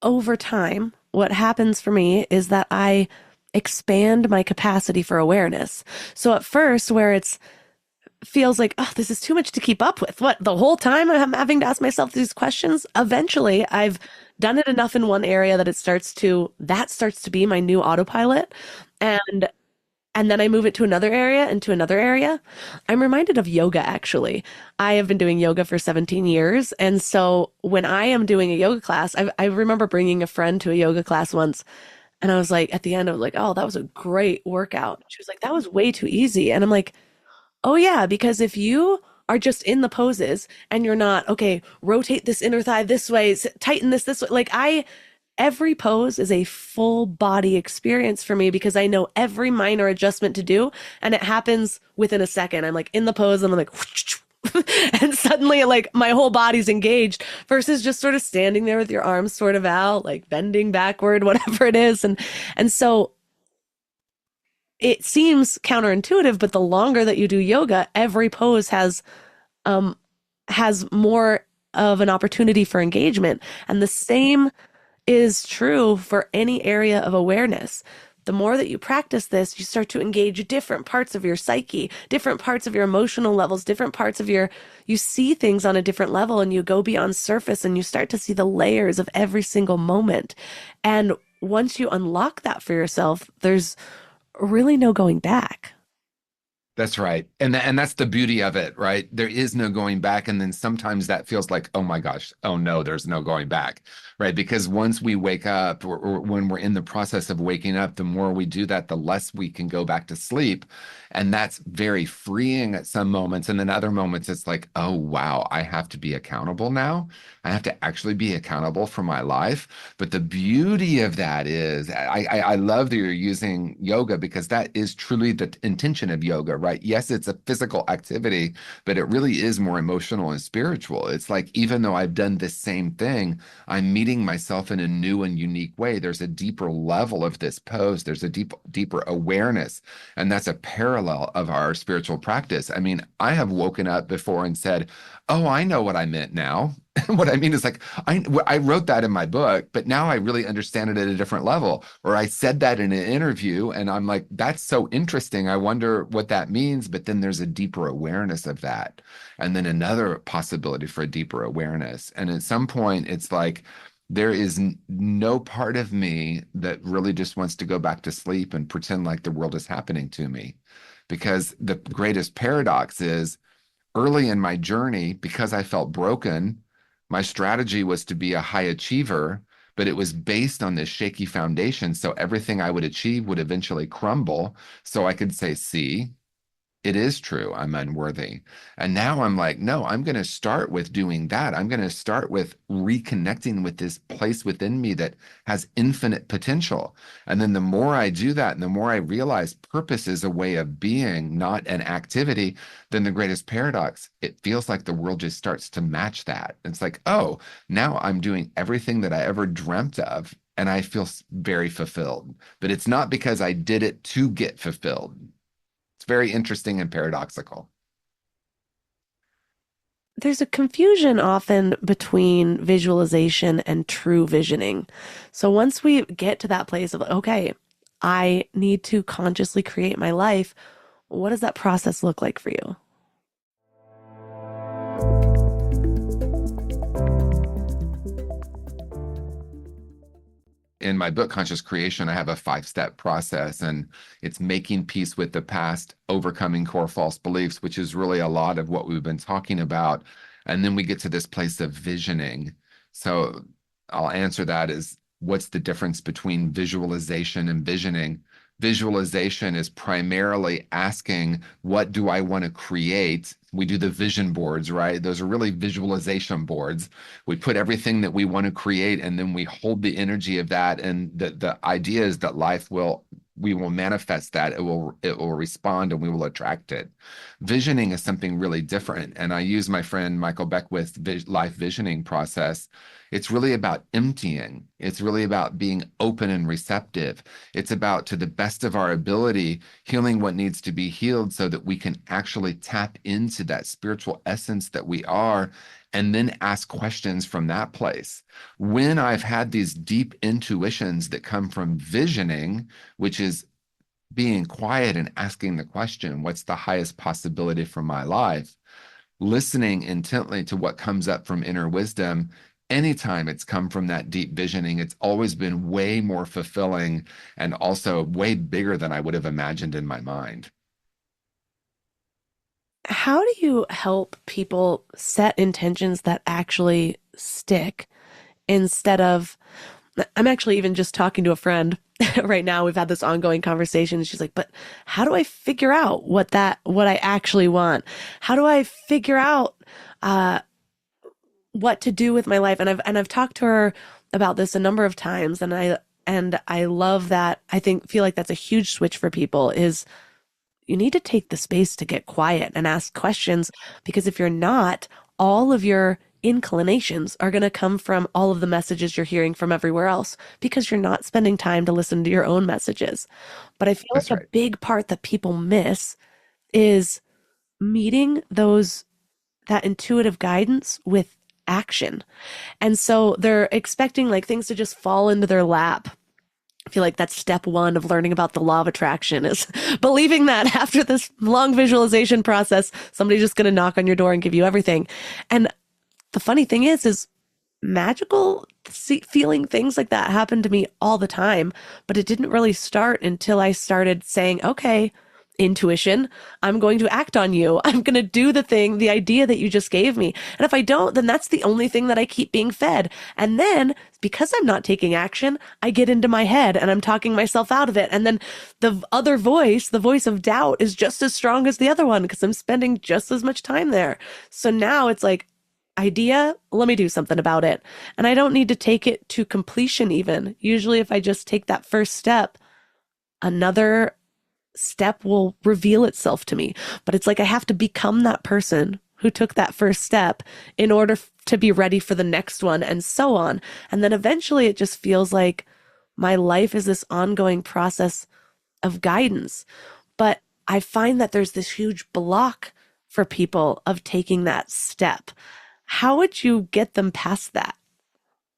over time, what happens for me is that I expand my capacity for awareness. So at first, where it's feels like, oh, this is too much to keep up with. What, the whole time I'm having to ask myself these questions? Eventually, I've done it enough in one area that starts to be my new autopilot. And then I move it to another area and to another area. I'm reminded of yoga, actually. I have been doing yoga for 17 years. And so when I am doing a yoga class, I remember bringing a friend to a yoga class once. And I was like, at the end, I was like, oh, that was a great workout. She was like, that was way too easy. And I'm like, oh, yeah, because if you are just in the poses and you're not, okay, rotate this inner thigh this way, tighten this way. Like every pose is a full body experience for me because I know every minor adjustment to do, and it happens within a second. I'm like in the pose and I'm like, and suddenly like my whole body's engaged versus just sort of standing there with your arms sort of out, like bending backward, whatever it is. And so it seems counterintuitive, but the longer that you do yoga, every pose has more of an opportunity for engagement. And the same is true for any area of awareness. The more that you practice this, you start to engage different parts of your psyche, different parts of your emotional levels, different parts of you see things on a different level, and you go beyond surface and you start to see the layers of every single moment. And once you unlock that for yourself, there's really no going back. That's right. And that's the beauty of it, right? There is no going back. And then sometimes that feels like, oh my gosh, oh no, there's no going back, right? Because once we wake up, or when we're in the process of waking up, the more we do that, the less we can go back to sleep. And that's very freeing at some moments. And then other moments, it's like, oh wow, I have to be accountable now. I have to actually be accountable for my life. But the beauty of that is, I love that you're using yoga, because that is truly the intention of yoga, right? Yes, it's a physical activity, but it really is more emotional and spiritual. It's like, even though I've done this same thing, I'm meeting myself in a new and unique way. There's a deeper level of this pose. There's a deeper awareness. And that's a parallel of our spiritual practice. I mean, I have woken up before and said, oh, I know what I meant now. What I mean is, like, I wrote that in my book, but now I really understand it at a different level. Or I said that in an interview and I'm like, that's so interesting. I wonder what that means. But then there's a deeper awareness of that. And then another possibility for a deeper awareness. And at some point, it's like, there is no part of me that really just wants to go back to sleep and pretend like the world is happening to me. Because the greatest paradox is, early in my journey, because I felt broken, my strategy was to be a high achiever, but it was based on this shaky foundation. So everything I would achieve would eventually crumble. So I could say, see, it is true, I'm unworthy. And now I'm like, no, I'm going to start with doing that. I'm going to start with reconnecting with this place within me that has infinite potential. And then the more I do that, and the more I realize purpose is a way of being, not an activity, then the greatest paradox, it feels like the world just starts to match that. It's like, oh, now I'm doing everything that I ever dreamt of, and I feel very fulfilled. But it's not because I did it to get fulfilled. It's very interesting and paradoxical. There's a confusion often between visualization and true visioning. So once we get to that place of, okay, I need to consciously create my life, what does that process look like for you? In my book, Conscious Creation, I have a 5-step process, and it's making peace with the past, overcoming core false beliefs, which is really a lot of what we've been talking about. And then we get to this place of visioning. So I'll answer that as, what's the difference between visualization and visioning? Visualization is primarily asking, what do I want to create? We do the vision boards, right? Those are really visualization boards. We put everything that we want to create, and then we hold the energy of that. And the idea is that we will manifest that. It will respond, and we will attract it. Visioning is something really different. And I use my friend Michael Beckwith's life visioning process. It's really about emptying. It's really about being open and receptive. It's about, to the best of our ability, healing what needs to be healed so that we can actually tap into that spiritual essence that we are, and then ask questions from that place. When I've had these deep intuitions that come from visioning, which is being quiet and asking the question, what's the highest possibility for my life? Listening intently to what comes up from inner wisdom. Anytime it's come from that deep visioning, it's always been way more fulfilling and also way bigger than I would have imagined in my mind. How do you help people set intentions that actually stick instead of, I'm actually even just talking to a friend right now. We've had this ongoing conversation. And she's like, but how do I figure out what I actually want? How do I figure out, what to do with my life? And I've talked to her about this a number of times. And I love that. Feel like that's a huge switch for people, is you need to take the space to get quiet and ask questions, because if you're not, all of your inclinations are going to come from all of the messages you're hearing from everywhere else, because you're not spending time to listen to your own messages. But I feel That's like right. a big part that people miss is meeting that intuitive guidance with action. And so they're expecting like things to just fall into their lap. I feel like that's step one of learning about the law of attraction, is believing that after this long visualization process, somebody's just going to knock on your door and give you everything. And the funny thing is magical feeling things like that happen to me all the time, but it didn't really start until I started saying, okay, intuition, I'm going to act on you. I'm going to do the idea that you just gave me. And if I don't, then that's the only thing that I keep being fed. And then because I'm not taking action, I get into my head and I'm talking myself out of it. And then the other voice, the voice of doubt, is just as strong as the other one because I'm spending just as much time there. So now it's like, idea, let me do something about it. And I don't need to take it to completion even. Usually if I just take that first step, another step will reveal itself to me. But it's like I have to become that person who took that first step in order to be ready for the next one, and so on. And then eventually it just feels like my life is this ongoing process of guidance. But I find that there's this huge block for people of taking that step. How would you get them past that?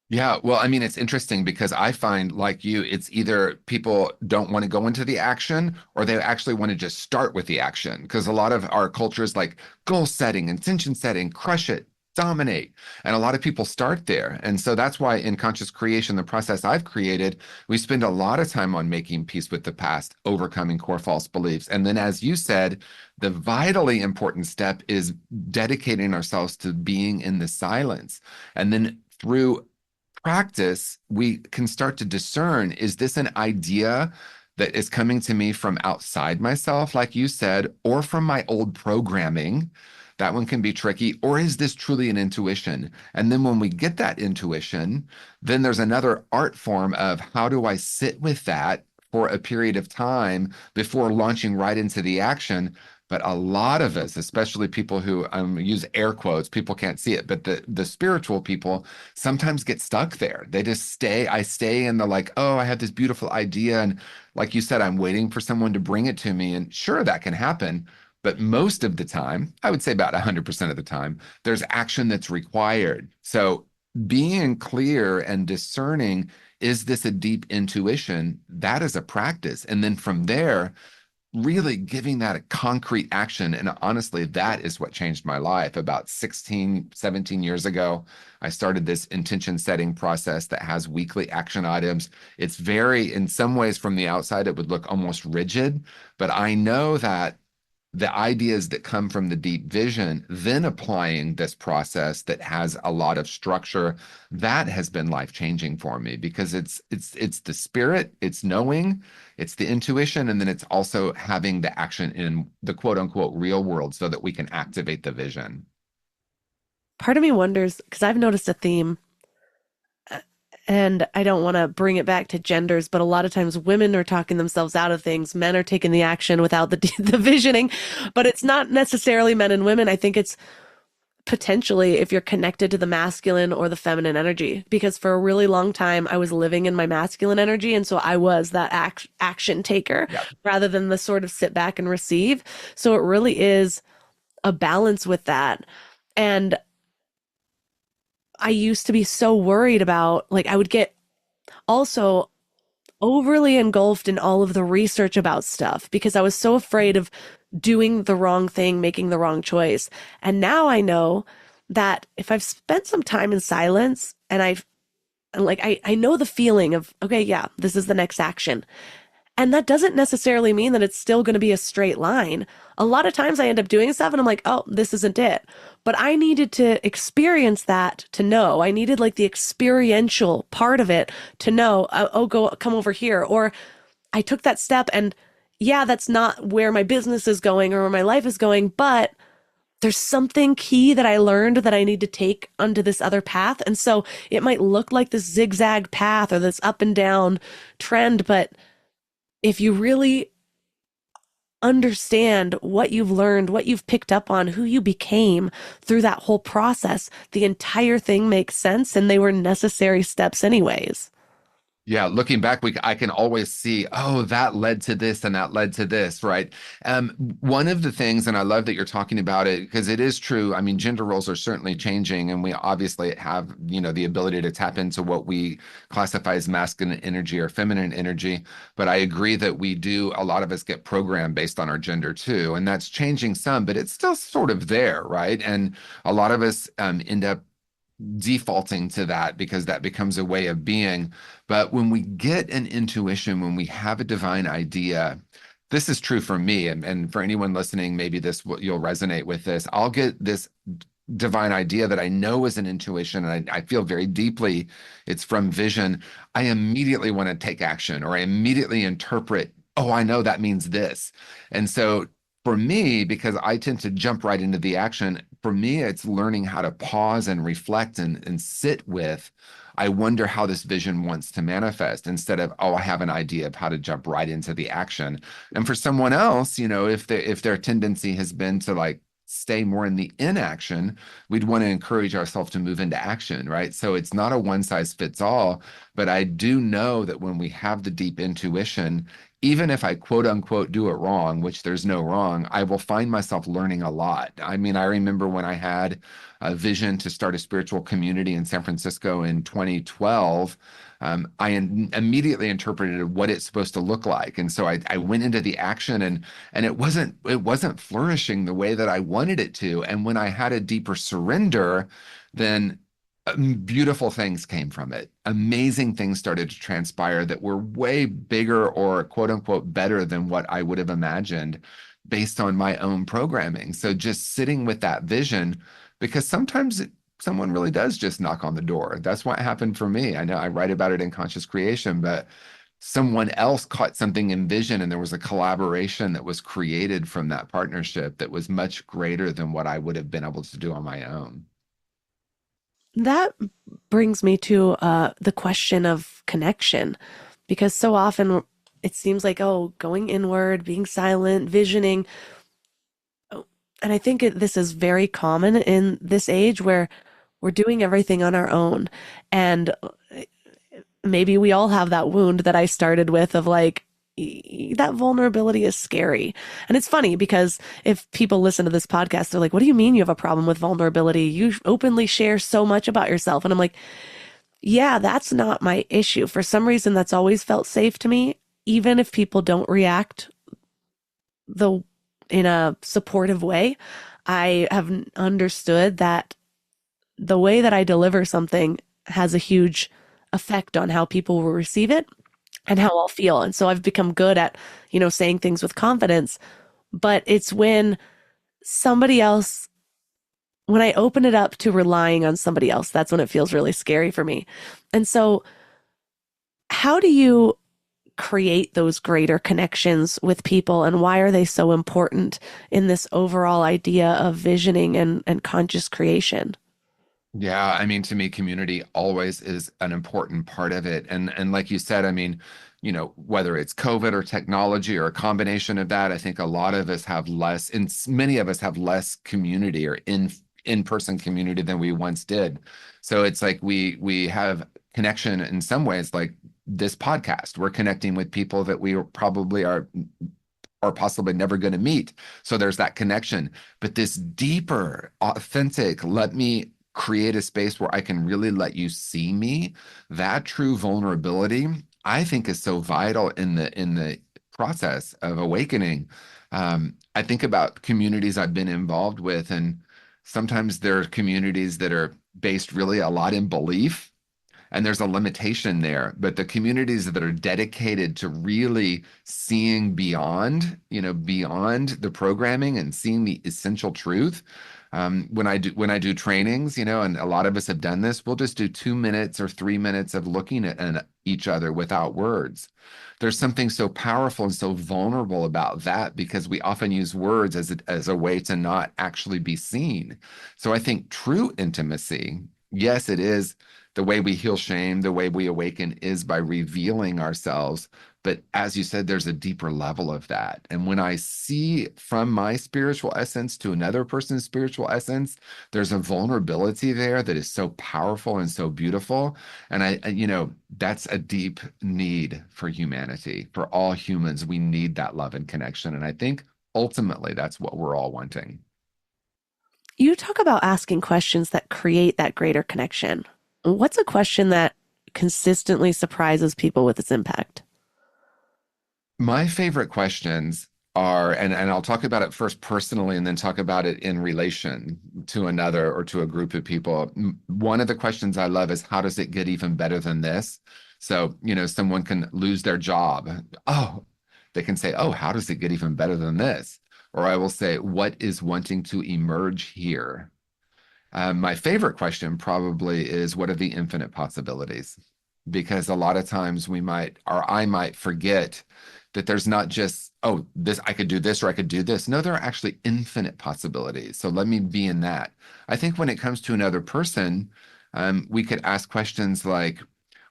Yeah, well, I mean, it's interesting because I find, like you, it's either people don't want to go into the action or they actually want to just start with the action. Because a lot of our culture is like goal setting, intention setting, crush it, dominate. And a lot of people start there. And so that's why in conscious creation, the process I've created, we spend a lot of time on making peace with the past, overcoming core false beliefs. And then, as you said, the vitally important step is dedicating ourselves to being in the silence. And then through practice, we can start to discern, is this an idea that is coming to me from outside myself, like you said, or from my old programming? That one can be tricky. Or is this truly an intuition? And then when we get that intuition, then there's another art form of how do I sit with that for a period of time before launching right into the action. But a lot of us, especially people who use air quotes, people can't see it, but the spiritual people sometimes get stuck there. They just stay. I stay in the like, oh, I have this beautiful idea. And like you said, I'm waiting for someone to bring it to me. And sure, that can happen. But most of the time, I would say about 100% of the time, there's action that's required. So being clear and discerning, is this a deep intuition? That is a practice. And then from there, really giving that a concrete action. And honestly, that is what changed my life. About 16, 17 years ago, I started this intention setting process that has weekly action items. It's very, in some ways from the outside, it would look almost rigid, but I know that the ideas that come from the deep vision, then applying this process that has a lot of structure, that has been life-changing for me because it's the spirit, it's knowing, it's the intuition, and then it's also having the action in the quote unquote real world so that we can activate the vision. Part of me wonders, because I've noticed a theme, and I don't want to bring it back to genders, but a lot of times women are talking themselves out of things. Men are taking the action without the visioning, but it's not necessarily men and women. I think it's potentially if you're connected to the masculine or the feminine energy, because for a really long time I was living in my masculine energy. And so I was that action taker rather than the sort of sit back and receive. So it really is a balance with that. And I used to be so worried about, like, I would get also overly engulfed in all of the research about stuff because I was so afraid of doing the wrong thing, making the wrong choice. And now I know that if I've spent some time in silence and I know the feeling of, okay, yeah, this is the next action. And that doesn't necessarily mean that it's still going to be a straight line. A lot of times I end up doing stuff and I'm like, oh, this isn't it. But I needed to experience that to know. I needed like the experiential part of it to know, come over here. Or I took that step and yeah, that's not where my business is going or where my life is going, but there's something key that I learned that I need to take onto this other path. And so it might look like this zigzag path or this up and down trend, but if you really understand what you've learned, what you've picked up on, who you became through that whole process, the entire thing makes sense and they were necessary steps anyways. Yeah, looking back, I can always see, oh, that led to this and that led to this, right? One of the things, and I love that you're talking about it because it is true. I mean, gender roles are certainly changing, and we obviously have, the ability to tap into what we classify as masculine energy or feminine energy. But I agree that a lot of us get programmed based on our gender too, and that's changing some, but it's still sort of there, right? And a lot of us end up defaulting to that because that becomes a way of being. But when we get an intuition, when we have a divine idea, this is true for me, and for anyone listening, maybe you'll resonate with this. I'll get this divine idea that I know is an intuition, and I feel very deeply it's from vision. I immediately want to take action, or I immediately interpret, oh, I know that means this. And so for me, because I tend to jump right into the action, for me, it's learning how to pause and reflect and sit with, I wonder how this vision wants to manifest, instead of, oh, I have an idea of how to jump right into the action. And for someone else, if their tendency has been to like stay more in the inaction, we'd want to encourage ourselves to move into action, right? So it's not a one size fits all, but I do know that when we have the deep intuition, even if I quote unquote do it wrong, which there's no wrong, I will find myself learning a lot. I mean, I remember when I had a vision to start a spiritual community in San Francisco in 2012. I immediately interpreted what it's supposed to look like, and so I went into the action, and it wasn't flourishing the way that I wanted it to. And when I had a deeper surrender, then beautiful things came from it. Amazing things started to transpire that were way bigger, or quote unquote better than what I would have imagined based on my own programming. So just sitting with that vision, because sometimes someone really does just knock on the door. That's what happened for me. I know I write about it in Conscious Creation, but someone else caught something in vision, and there was a collaboration that was created from that partnership that was much greater than what I would have been able to do on my own. That brings me to the question of connection, because so often it seems like, oh, going inward, being silent, visioning. And I think this is very common in this age where we're doing everything on our own. And maybe we all have that wound that I started with of like, that vulnerability is scary. And it's funny because if people listen to this podcast, they're like, what do you mean you have a problem with vulnerability? You openly share so much about yourself. And I'm like, yeah, that's not my issue. For some reason, that's always felt safe to me, even if people don't react in a supportive way. I have understood that the way that I deliver something has a huge effect on how people will receive it and how I'll feel. And so I've become good at, saying things with confidence. But it's when when I open it up to relying on somebody else, that's when it feels really scary for me. And so how do you create those greater connections with people, and why are they so important in this overall idea of visioning and conscious creation? Yeah, I mean, to me, community always is an important part of it. And like you said, I mean, whether it's COVID or technology or a combination of that, I think a lot of us have less, and many of us have less community or in-person community than we once did. So it's like we have connection in some ways, like this podcast. We're connecting with people that we probably are possibly never going to meet. So there's that connection. But this deeper, authentic, let me create a space where I can really let you see me, that true vulnerability, I think is so vital in the process of awakening. I think about communities I've been involved with, and sometimes there are communities that are based really a lot in belief, and there's a limitation there. But the communities that are dedicated to really seeing beyond, beyond the programming and seeing the essential truth. When I do trainings, and a lot of us have done this, we'll just do 2 minutes or 3 minutes of looking at each other without words. There's something so powerful and so vulnerable about that, because we often use words as a way to not actually be seen. So I think true intimacy, yes, it is the way we heal shame, the way we awaken is by revealing ourselves. But as you said, there's a deeper level of that. And when I see from my spiritual essence to another person's spiritual essence, there's a vulnerability there that is so powerful and so beautiful. And that's a deep need for humanity. For all humans, we need that love and connection. And I think ultimately that's what we're all wanting. You talk about asking questions that create that greater connection. What's a question that consistently surprises people with its impact? My favorite questions are, and I'll talk about it first personally and then talk about it in relation to another or to a group of people. One of the questions I love is, how does it get even better than this? So, someone can lose their job. Oh, they can say, oh, how does it get even better than this? Or I will say, what is wanting to emerge here? My favorite question probably is, what are the infinite possibilities? Because a lot of times I might forget that there's not just, oh, this, I could do this or I could do this. No, there are actually infinite possibilities. So let me be in that. I think when it comes to another person, we could ask questions like,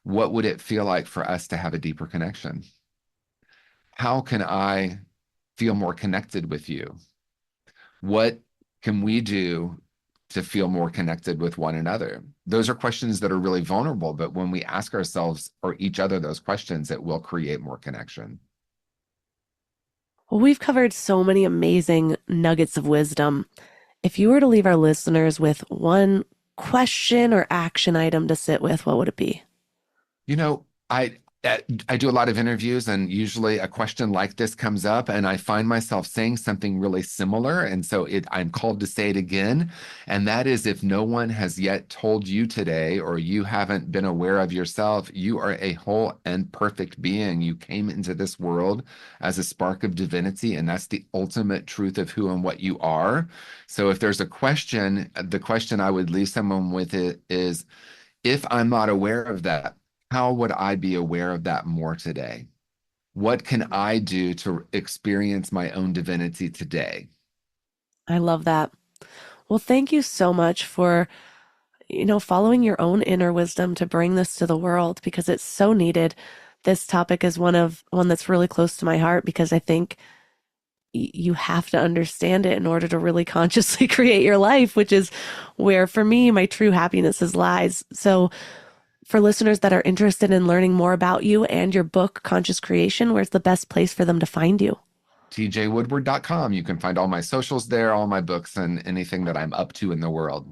what would it feel like for us to have a deeper connection? How can I feel more connected with you? What can we do to feel more connected with one another? Those are questions that are really vulnerable, but when we ask ourselves or each other those questions, it will create more connection. Well, we've covered so many amazing nuggets of wisdom. If you were to leave our listeners with one question or action item to sit with, what would it be? You know, I do a lot of interviews, and usually a question like this comes up, and I find myself saying something really similar. And so I'm called to say it again. And that is, if no one has yet told you today, or you haven't been aware of yourself, you are a whole and perfect being. You came into this world as a spark of divinity, and that's the ultimate truth of who and what you are. So if there's a question, the question I would leave someone with it is, if I'm not aware of that, how would I be aware of that more today? What can I do to experience my own divinity today? I love that. Well, thank you so much for, following your own inner wisdom to bring this to the world, because it's so needed. This topic is one that's really close to my heart, because I think you have to understand it in order to really consciously create your life, which is where, for me, my true happiness lies. So for listeners that are interested in learning more about you and your book, Conscious Creation, where's the best place for them to find you? tjwoodward.com. You can find all my socials there, all my books, and anything that I'm up to in the world.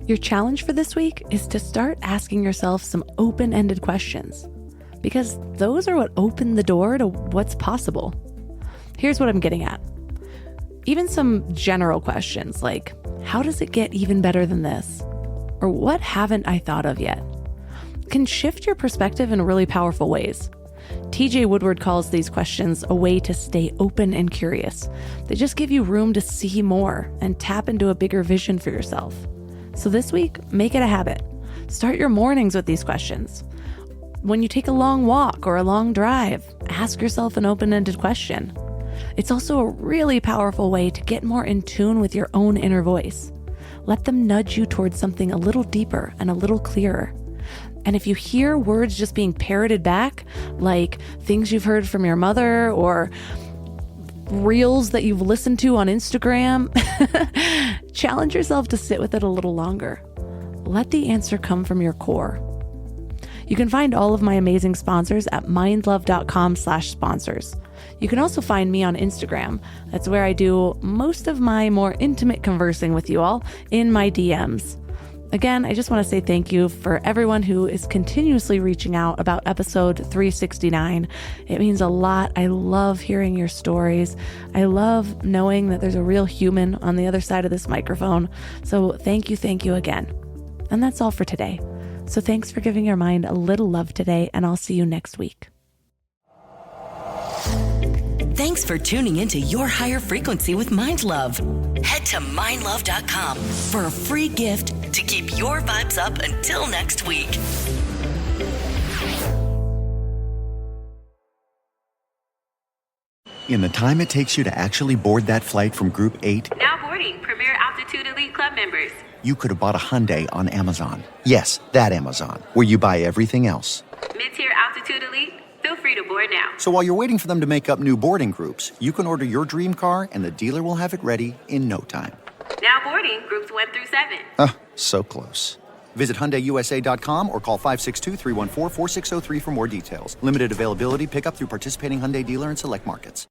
Your challenge for this week is to start asking yourself some open-ended questions, because those are what open the door to what's possible. Here's what I'm getting at. Even some general questions like, how does it get even better than this? Or what haven't I thought of yet? Can shift your perspective in really powerful ways. TJ Woodward calls these questions a way to stay open and curious. They just give you room to see more and tap into a bigger vision for yourself. So this week, make it a habit. Start your mornings with these questions. When you take a long walk or a long drive, ask yourself an open-ended question. It's also a really powerful way to get more in tune with your own inner voice. Let them nudge you towards something a little deeper and a little clearer. And if you hear words just being parroted back, like things you've heard from your mother or reels that you've listened to on Instagram, challenge yourself to sit with it a little longer. Let the answer come from your core. You can find all of my amazing sponsors at mindlove.com/sponsors. You can also find me on Instagram. That's where I do most of my more intimate conversing with you all in my DMs. Again, I just want to say thank you for everyone who is continuously reaching out about episode 369. It means a lot. I love hearing your stories. I love knowing that there's a real human on the other side of this microphone. So thank you again. And that's all for today. So thanks for giving your mind a little love today, and I'll see you next week. Thanks for tuning into Your Higher Frequency with Mind Love. Head to mindlove.com for a free gift to keep your vibes up until next week. In the time it takes you to actually board that flight from Group 8, Now boarding Premier Altitude Elite Club members. you could have bought a Hyundai on Amazon. Yes, that Amazon, where you buy everything else. Mid-tier Altitude Elite, feel free to board now. So while you're waiting for them to make up new boarding groups, you can order your dream car and the dealer will have it ready in no time. Now boarding groups 1 through 7. So close. Visit HyundaiUSA.com or call 562-314-4603 for more details. Limited availability, pickup through participating Hyundai dealer in select markets.